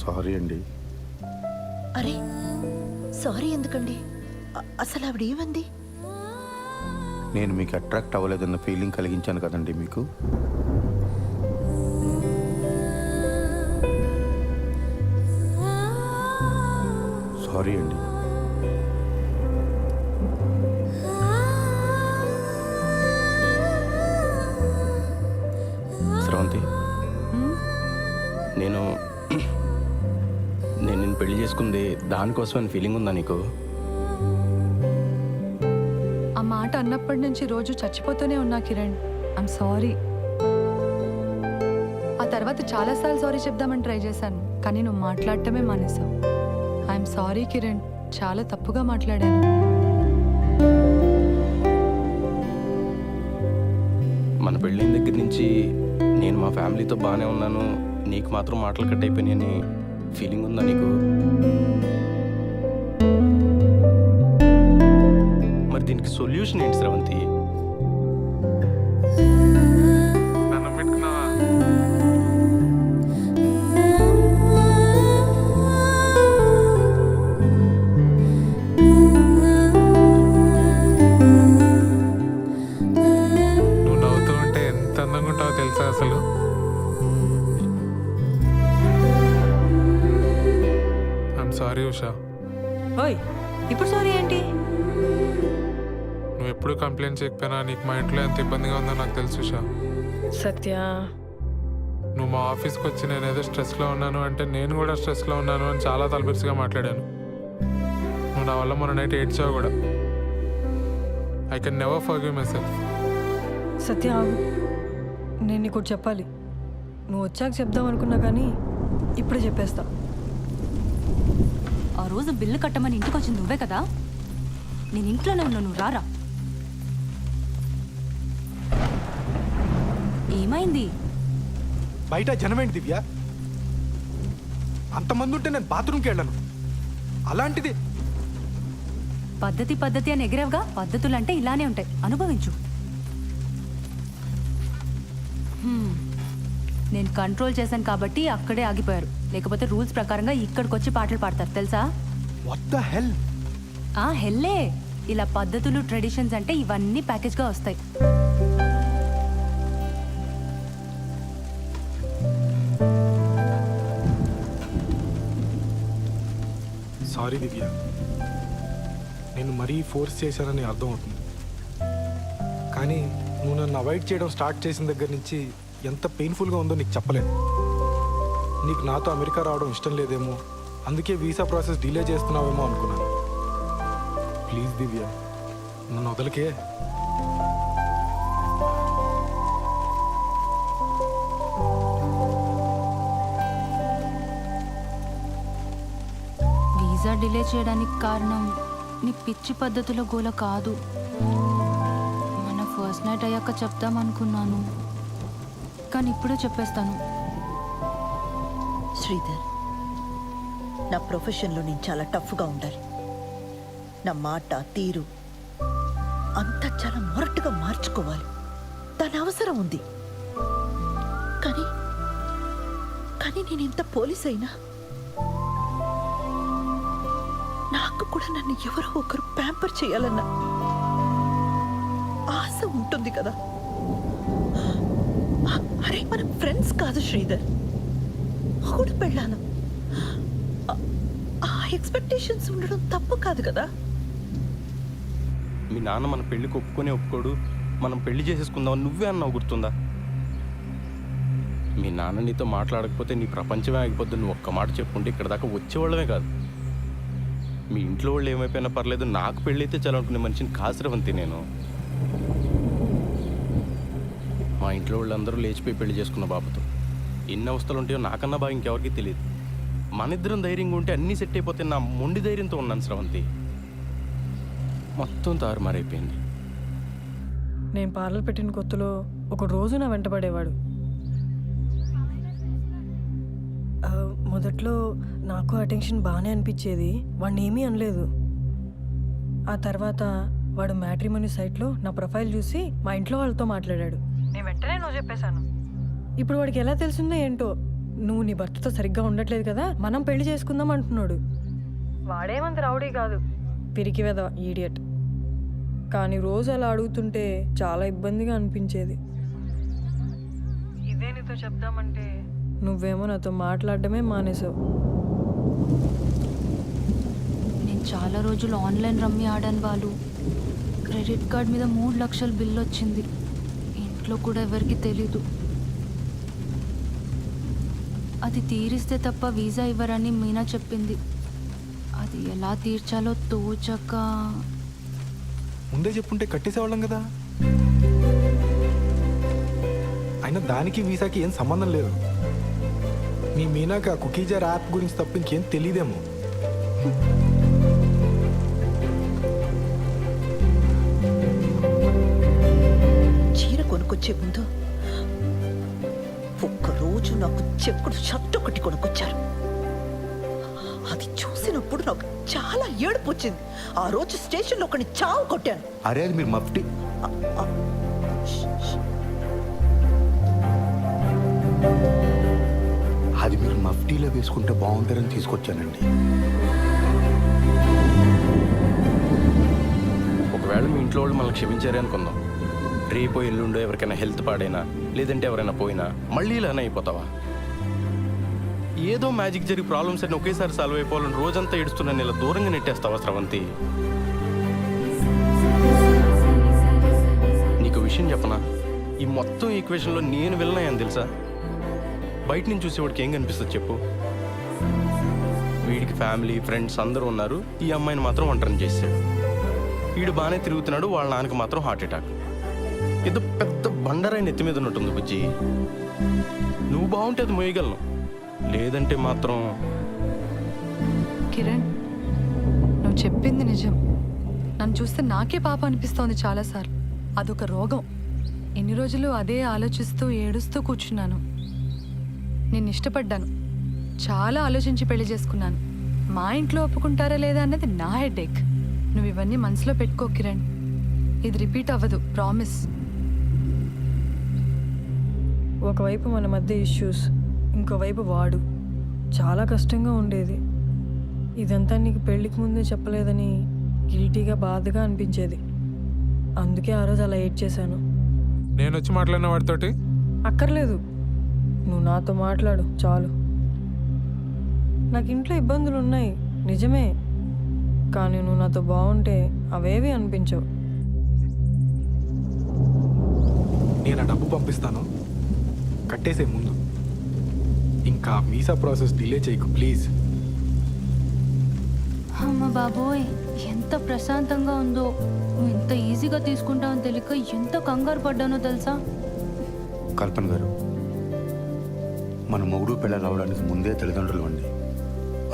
సారీ అండి. అరే సారీ ఎందుకండి? అసలు ఆవిడ ఏమంది? నేను మీకు అట్రాక్ట్ అవ్వలేదన్న ఫీలింగ్ కలిగించాను కదండి మీకు. సారీ అండి. శ్రవంతి, నేను నిన్ను పెళ్లి చేసుకుంది దానికోసమని ఫీలింగ్ ఉందా నీకు? ఆ మాట అన్నప్పటి నుంచి రోజు చచ్చిపోతూనే ఉన్నా కిరణ్. I'm sorry. ఆ తర్వాత చాలాసార్లు సారీ చెప్దామని ట్రై చేశాను, కానీ నువ్వు మాట్లాడటమే మానేశావు. ఐఎమ్ సారీ కిరణ్, చాలా తప్పుగా మాట్లాడాను. మన పెళ్ళైన దగ్గర నుంచి నేను మా ఫ్యామిలీతో బాగానే ఉన్నాను, నీకు మాత్రం మాటలు కట్ అయిపోయినాయని ఫీలింగ్ ఉందా నీకు? మరి దీనికి సొల్యూషన్ ఏంటి శ్రవంతి? నువ్వు నవ్వుతూ ఉంటే ఎంత అందంగా ఉంటావో తెలుసా అసలు. I'm sorry Usha. ఓయ్, ఇప్పుడు సారీ ఏంటి? నువ్వు ఎప్పుడు కంప్లైంట్ చేయకపోయినా నీకు మా ఇంట్లో ఎంత ఇబ్బందిగా ఉందో నాకు తెలుసు ఉషా. సత్య, నువ్వు మా ఆఫీస్కి వచ్చి నేను ఏదో స్ట్రెస్లో ఉన్నాను అంటే నేను కూడా స్ట్రెస్లో ఉన్నాను అని చాలా తలబిరుసుగా మాట్లాడాను. నువ్వు నా వల్ల మొన్న నైట్ ఏడ్చావు కూడా. I can never forgive myself. Satya ఆగు, నేను నీకు ఒకటి చెప్పాలి. నువ్వు వచ్చాక చెప్దాం అనుకున్నా కానీ ఇప్పుడే చెప్పేస్తా. ఆ రోజు బిల్లు కట్టమని ఇంటికి వచ్చింది నువ్వే కదా? నేను ఇంట్లోనే ఉన్నా, నువ్వు రారా. ఏమైంది? బయట జనమేంటి దివ్య? అంతమంది ఉంటే నేను బాత్రూమ్కి వెళ్ళను. అలాంటిది పద్ధతి అని ఎగిరేవుగా. పద్ధతులు అంటే ఇలానే ఉంటాయి, అనుభవించు. నేను కంట్రోల్ చేశాను కాబట్టి అక్కడే ఆగిపోయారు. లేకపోతే రూల్స్ ప్రకారంగా ఇక్కడికి వచ్చి పాటలు పాడతారు తెలుసా? What the hell? హెల్లే. ఇలా పద్ధతులు ట్రెడిషన్స్ అంటే ఇవన్నీ ప్యాకేజ్గా వస్తాయి. సారీ దివ్య, నేను మరీ ఫోర్స్ చేశానని అర్థమవుతుంది. కానీ నువ్వు నన్ను అవాయిడ్ చేయడం స్టార్ట్ చేసిన దగ్గర నుంచి ఎంత పెయిన్ఫుల్గా ఉందో నీకు చెప్పలేను. నీకు నాతో అమెరికా రావడం ఇష్టం లేదేమో, అందుకే వీసా ప్రాసెస్ డిలే చేస్తున్నావేమో అనుకున్నాను. ప్లీజ్ దివ్య, నన్ను వదలకే. వీసా డిలే చేయడానికి కారణం నీ పిచ్చి పద్ధతుల గోల కాదు. మన ఫస్ట్ నైట్ అయ్యాక చెప్దాం అనుకున్నాను, కానీ ఇప్పుడే చెప్పేస్తాను. శ్రీధర్, నా ప్రొఫెషన్లో నేను చాలా టఫ్గా ఉండాలి. నా మాట తీరు అంతా చాలా మొరటుగా మార్చుకోవాలి. దాని అవసరం ఉంది. కానీ కానీ నేను ఎంత పోలీస్ అయినా నాకు కూడా నన్ను ఎవరో ఒకరు ప్యాంపర్ చేయాలన్న ఆశ ఉంటుంది కదా. అరే మనం ఫ్రెండ్స్ కాదు శ్రీధర్, కూడా పెళ్ళాను. ఆ ఎక్స్పెక్టేషన్స్ ఉండడం తప్పు కాదు కదా. మీ నాన్న మన పెళ్ళికి ఒప్పుకోడు, మనం పెళ్లి చేసేసుకుందాం నువ్వే అన్నావు, గుర్తుందా? మీ నాన్న నీతో మాట్లాడకపోతే నీ ప్రపంచమే ఆగిపోద్దు. నువ్వు ఒక్క మాట చెప్పుకుంటే ఇక్కడ దాకా వచ్చేవాళ్ళమే కాదు. మీ ఇంట్లో వాళ్ళు ఏమైపోయినా పర్లేదు, నాకు పెళ్ళి అయితే చాలనుకునే మనిషిని కాసిరవంతి నేను. మా ఇంట్లో వాళ్ళందరూ లేచిపోయి పెళ్లి చేసుకున్న బాబుతో ఎన్ని అవస్థలు ఉంటాయో నాకన్నా బాగా ఇంకెవరికి తెలియదు. మన ఇద్దరం ధైర్యంగా ఉంటే అన్నీ సెట్ అయిపోతే నా మొండి ధైర్యంతో ఉన్నాను స్రవంతి. మొత్తం తారుమారైపోయింది. నేను పార్లర్ పెట్టిన కొత్తలో ఒక రోజు నా వెంటపడేవాడు. మొదట్లో నాకు అటెన్షన్ బాగానే అనిపించేది, వాడిని ఏమీ అనలేదు. ఆ తర్వాత వాడు మ్యాట్రిమోనీ సైట్లో నా ప్రొఫైల్ చూసి మా ఇంట్లో వాళ్ళతో మాట్లాడాడు. నేను వెంటనే నువ్వు చెప్పేశాను. ఇప్పుడు వాడికి ఎలా తెలిసిందో ఏంటో, నువ్వు నీ భర్తతో సరిగ్గా ఉండట్లేదు కదా, మనం పెళ్లి చేసుకుందాం అంటున్నాడు. వాడేమంత రౌడీ కాదు, పిరికి వెధవ, ఈడియట్. కానీ రోజు అలా అడుగుతుంటే చాలా ఇబ్బందిగా అనిపించేది. ఇదే నీతో చెప్దామంటే నువ్వేమో నాతో మాట్లాడడమే మానేసావు. నేను చాలా రోజులు ఆన్లైన్ రమ్మీ ఆడాను వాళ్ళు. క్రెడిట్ కార్డ్ మీద 3 లక్షల బిల్లు వచ్చింది. ఇంట్లో కూడా ఎవరికి తెలీదు. అది తీరిస్తే తప్ప వీసా ఇవ్వరని మీనా చెప్పింది. అది ఎలా తీర్చాలో తోచక. ముందే చెప్పుంటే కట్టేసేవాళ్ళం కదా. అయినా దానికి వీసాకి ఏం సంబంధం లేదు. మీ మీనాకి ఆ కుకీజర్ యాప్ గురించి తప్ప ఇంకేం తెలియదేమో. చీర కొనుక్కొచ్చే ముందు ఒక్కరోజు నాకు చెక్కుడు షర్ట్ ఒకటి కొనుక్కొచ్చారు. అది చూసినప్పుడు నాకు చాలా ఏడుపు వచ్చింది. ఆ రోజు స్టేషన్లో ఒకటి చావు కొట్టాను. అరే అది మీరు మఫ్టీ. అది మీరు మఫ్టీలో వేసుకుంటే బాగుంటారని తీసుకొచ్చానండి. ఒకవేళ మీ ఇంట్లో వాళ్ళు మనల్ని క్షమించారే అనుకుందాం, రేపో ఎల్లుండో ఎవరికైనా హెల్త్ పాడైనా లేదంటే ఎవరైనా పోయినా మళ్ళీ ఇలానే అయిపోతావా? ఏదో మ్యాజిక్ జరిగి ప్రాబ్లమ్స్ అన్ని ఒకేసారి సాల్వ్ అయిపోవాలని రోజంతా ఏడుస్తున్నాను, ఇలా దూరంగా నెట్టేస్తావా స్రవంతి? నీకు విషయం చెప్పనా, ఈ మొత్తం ఈక్వేషన్లో నేను వెళ్ళినాయని తెలుసా? బయట నుంచి చూసేవాడికి ఏం కనిపిస్తుంది చెప్పు? వీడికి ఫ్యామిలీ ఫ్రెండ్స్ అందరూ ఉన్నారు, ఈ అమ్మాయిని మాత్రం ఒంటరిని చేశాడు. వీడు బాగానే తిరుగుతున్నాడు, వాళ్ళ నాన్నకి మాత్రం హార్ట్ అటాక్. ఏదో పెద్ద బండరాయి నెత్తి మీద ఉన్నట్టుంది బుజ్జి. నువ్వు బాగుంటే అది మోయగలను, లేదంటే మాత్రం. కిరణ్, నువ్వు చెప్పింది నిజం. నన్ను చూస్తే నాకే పాప అనిపిస్తోంది చాలాసార్లు. అదొక రోగం. ఎన్ని రోజులు అదే ఆలోచిస్తూ ఏడుస్తూ కూర్చున్నాను. నేను ఇష్టపడ్డాను, చాలా ఆలోచించి పెళ్లి చేసుకున్నాను. మా ఇంట్లో ఒప్పుకుంటారా లేదా అన్నది నా హెడేక్. నువ్వు ఇవన్నీ మనసులో పెట్టుకో కిరణ్. ఇది రిపీట్ అవ్వదు, ప్రామిస్. ఒకవైపు మన మధ్య ఇష్యూస్, ఇంకోవైపు వాడు. చాలా కష్టంగా ఉండేది. ఇదంతా నీకు పెళ్ళికి ముందే చెప్పలేదని గిల్టీగా బాధగా అనిపించేది. అందుకే ఆ రోజు అలా ఏడ్ చేశాను. నేను వచ్చి మాట్లాడిన వాడితోటి అక్కర్లేదు, నువ్వు నాతో మాట్లాడు చాలు. నాకు ఇంట్లో ఇబ్బందులు ఉన్నాయి నిజమే, కానీ నువ్వు నాతో బాగుంటే అవేవి అనిపించవు. నేను ఆ డబ్బు పంపిస్తాను, కట్టేసే ముందు. ఇంకా వీసా ప్రాసెస్ డిలే చేయకు ప్లీజ్. అమ్మ బాబోయ్, ఎంత ప్రశాంతంగా ఉందో. నువ్వు ఇంత ఈజీగా తీసుకుంటావని తెలియక ఎంత కంగారు పడ్డానో తెలుసా? కల్పన గారు, మన మొగుడు పిల్లలు అవడానికి ముందే తల్లిదండ్రులు అండి.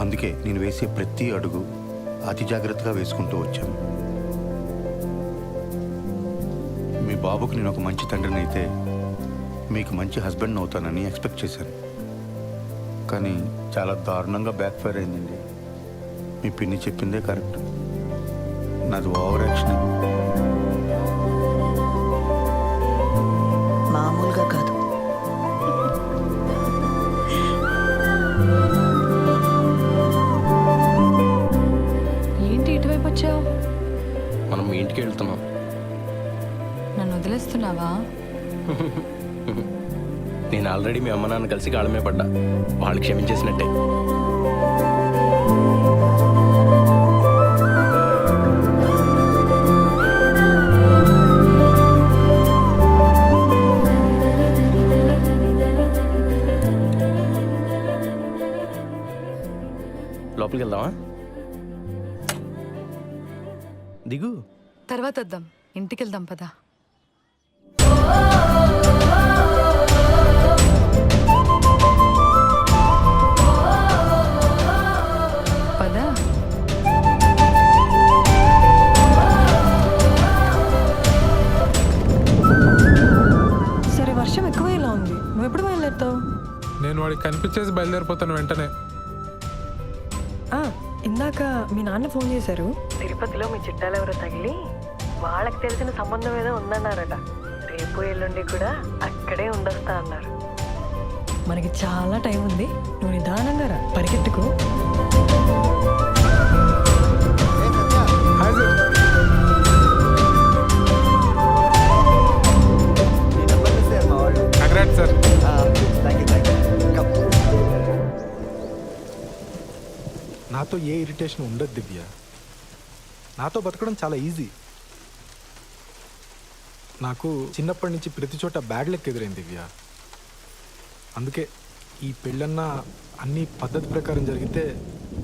అందుకే నేను వేసే ప్రతి అడుగు అతి జాగ్రత్తగా వేసుకుంటూ వచ్చాను. మీ బాబుకు నేను ఒక మంచి తండ్రిని అయితే మీకు మంచి హస్బెండ్ అవుతానని ఎక్స్పెక్ట్ చేశాను. కానీ చాలా దారుణంగా బ్యాక్ ఫైర్ అయిందండి. మీ పిన్ని చెప్పిందే కరెక్ట్, నాది ఓవర్ యాక్షన్. మామూలుగా కాదు. ఏంటి ఇటువైపు వచ్చావు? మనం మీ ఇంటికి వెళ్తున్నాం. నన్ను వదిలేస్తున్నావా? నేను ఆల్రెడీ మీ అమ్మ నాన్న కలిసి కాళ్ళమే పడ్డా, వాళ్ళు క్షమించేసినట్టే. లోపలికి వెళ్దామా? దిగు. తర్వాత వద్దాం, ఇంటికి వెళ్దాం పదా. పదా. సరే, వర్షం ఎక్కువ ఇలా ఉంది, నువ్వు ఎప్పుడు బయలుదేరుతావు? నేను వాడికి కనిపించేసి బయలుదేరిపోతాను వెంటనే. ఇందాక మీ నాన్న ఫోన్ చేశారు. తిరుపతిలో మీ చుట్టాలు ఎవరో తగిలి వాళ్ళకి తెలిసిన సంబంధం ఏదో ఉందన్నారట. రేపు ఎల్లుండి కూడా అక్కడే ఉండొస్తా అన్నారు. మనకి చాలా టైం ఉంది, నువ్వు నిదానంగా రా, పరిగెత్తుకు. సార్ నాతో ఏ ఇరిటేషన్ ఉండదు దివ్య. నాతో బతకడం చాలా ఈజీ. నాకు చిన్నప్పటి నుంచి ప్రతి చోట బ్యాడ్ లెక్క ఎదురైంది దివ్య. అందుకే ఈ పెళ్ళన్నా అన్ని పద్ధతి ప్రకారం జరిగితే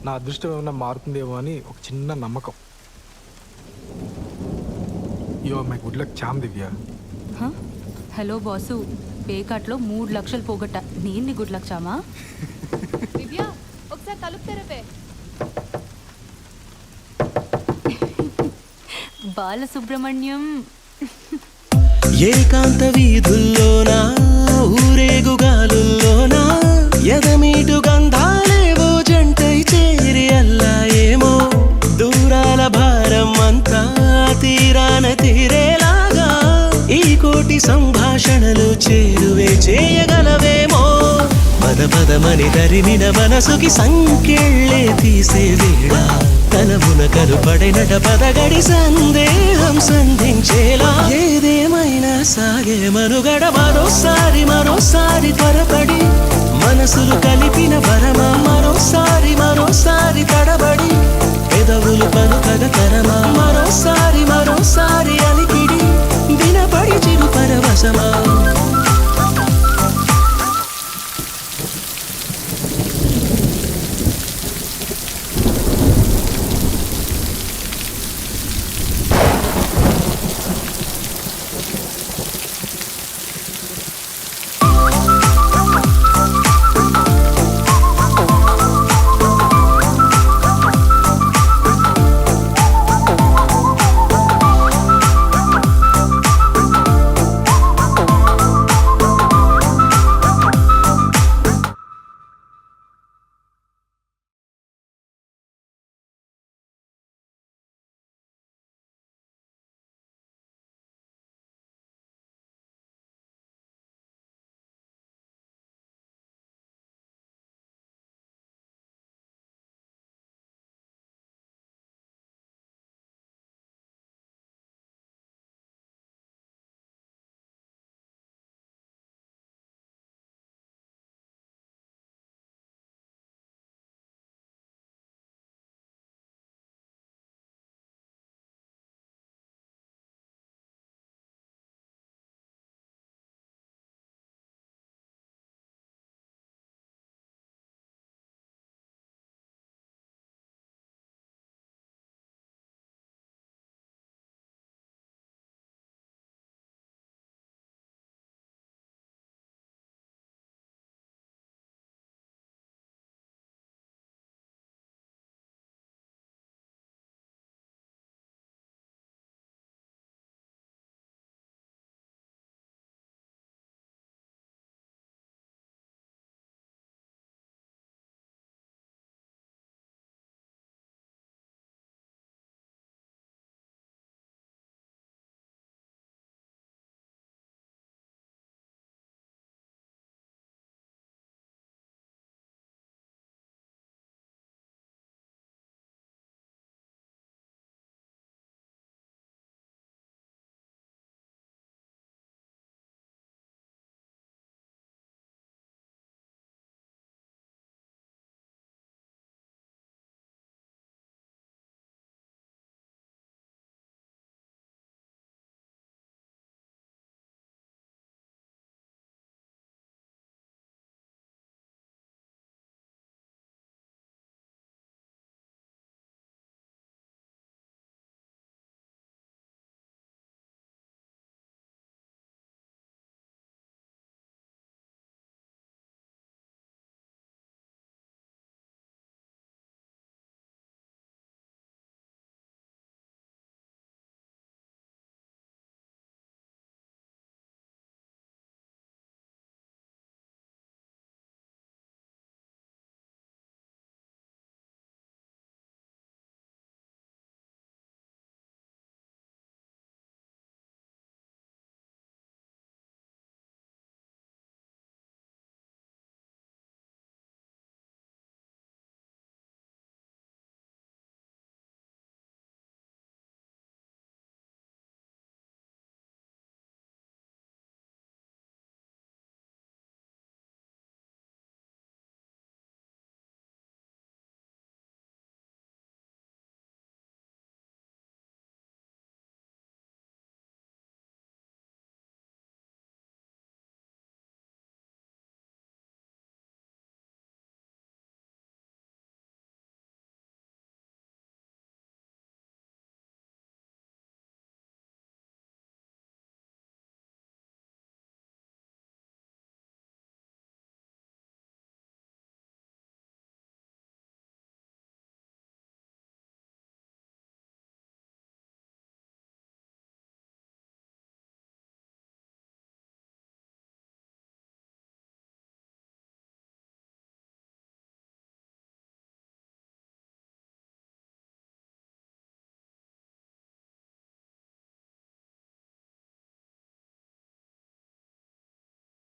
నా అదృష్టం ఏమన్నా మారుతుందేమో అని ఒక చిన్న నమ్మకం. Yo my good luck charm Divya. Hello boss, పేకాట్లో 3 లక్షలు పోగొట్ట. నేను గుడ్ లక్ చామా? దివ్య, ఒకసారి తలుపు తెరవే. బాలసుబ్రహ్మణ్యం. ఏకాంత వీధుల్లోనా ఊరేగుగాలుల్లోనా ఎదమీటు గంధాలేవో జంటై చేరి అల్లాయేమో దూరాల భారం అంతా తీరాన తీరేలాగా ఈ కోటి సంభాషణలు చేరువే చేయగలవేమో. పద పదమని తరిమిన మనసుకి సంకెళ్ళే తీసే వేళ తలమున కలుపడినట పదగడి సందేహం సంధించేలా ఏదేమైనా సాగే మనుగడ మరోసారి మరోసారి త్వరపడి మనసులు కలిపిన వరమా మరోసారి మరోసారి తడబడి పెదవులు పలుకగ తరమా మరోసారి మరోసారి అలికిడి వినపడి చిరు పరవశమా.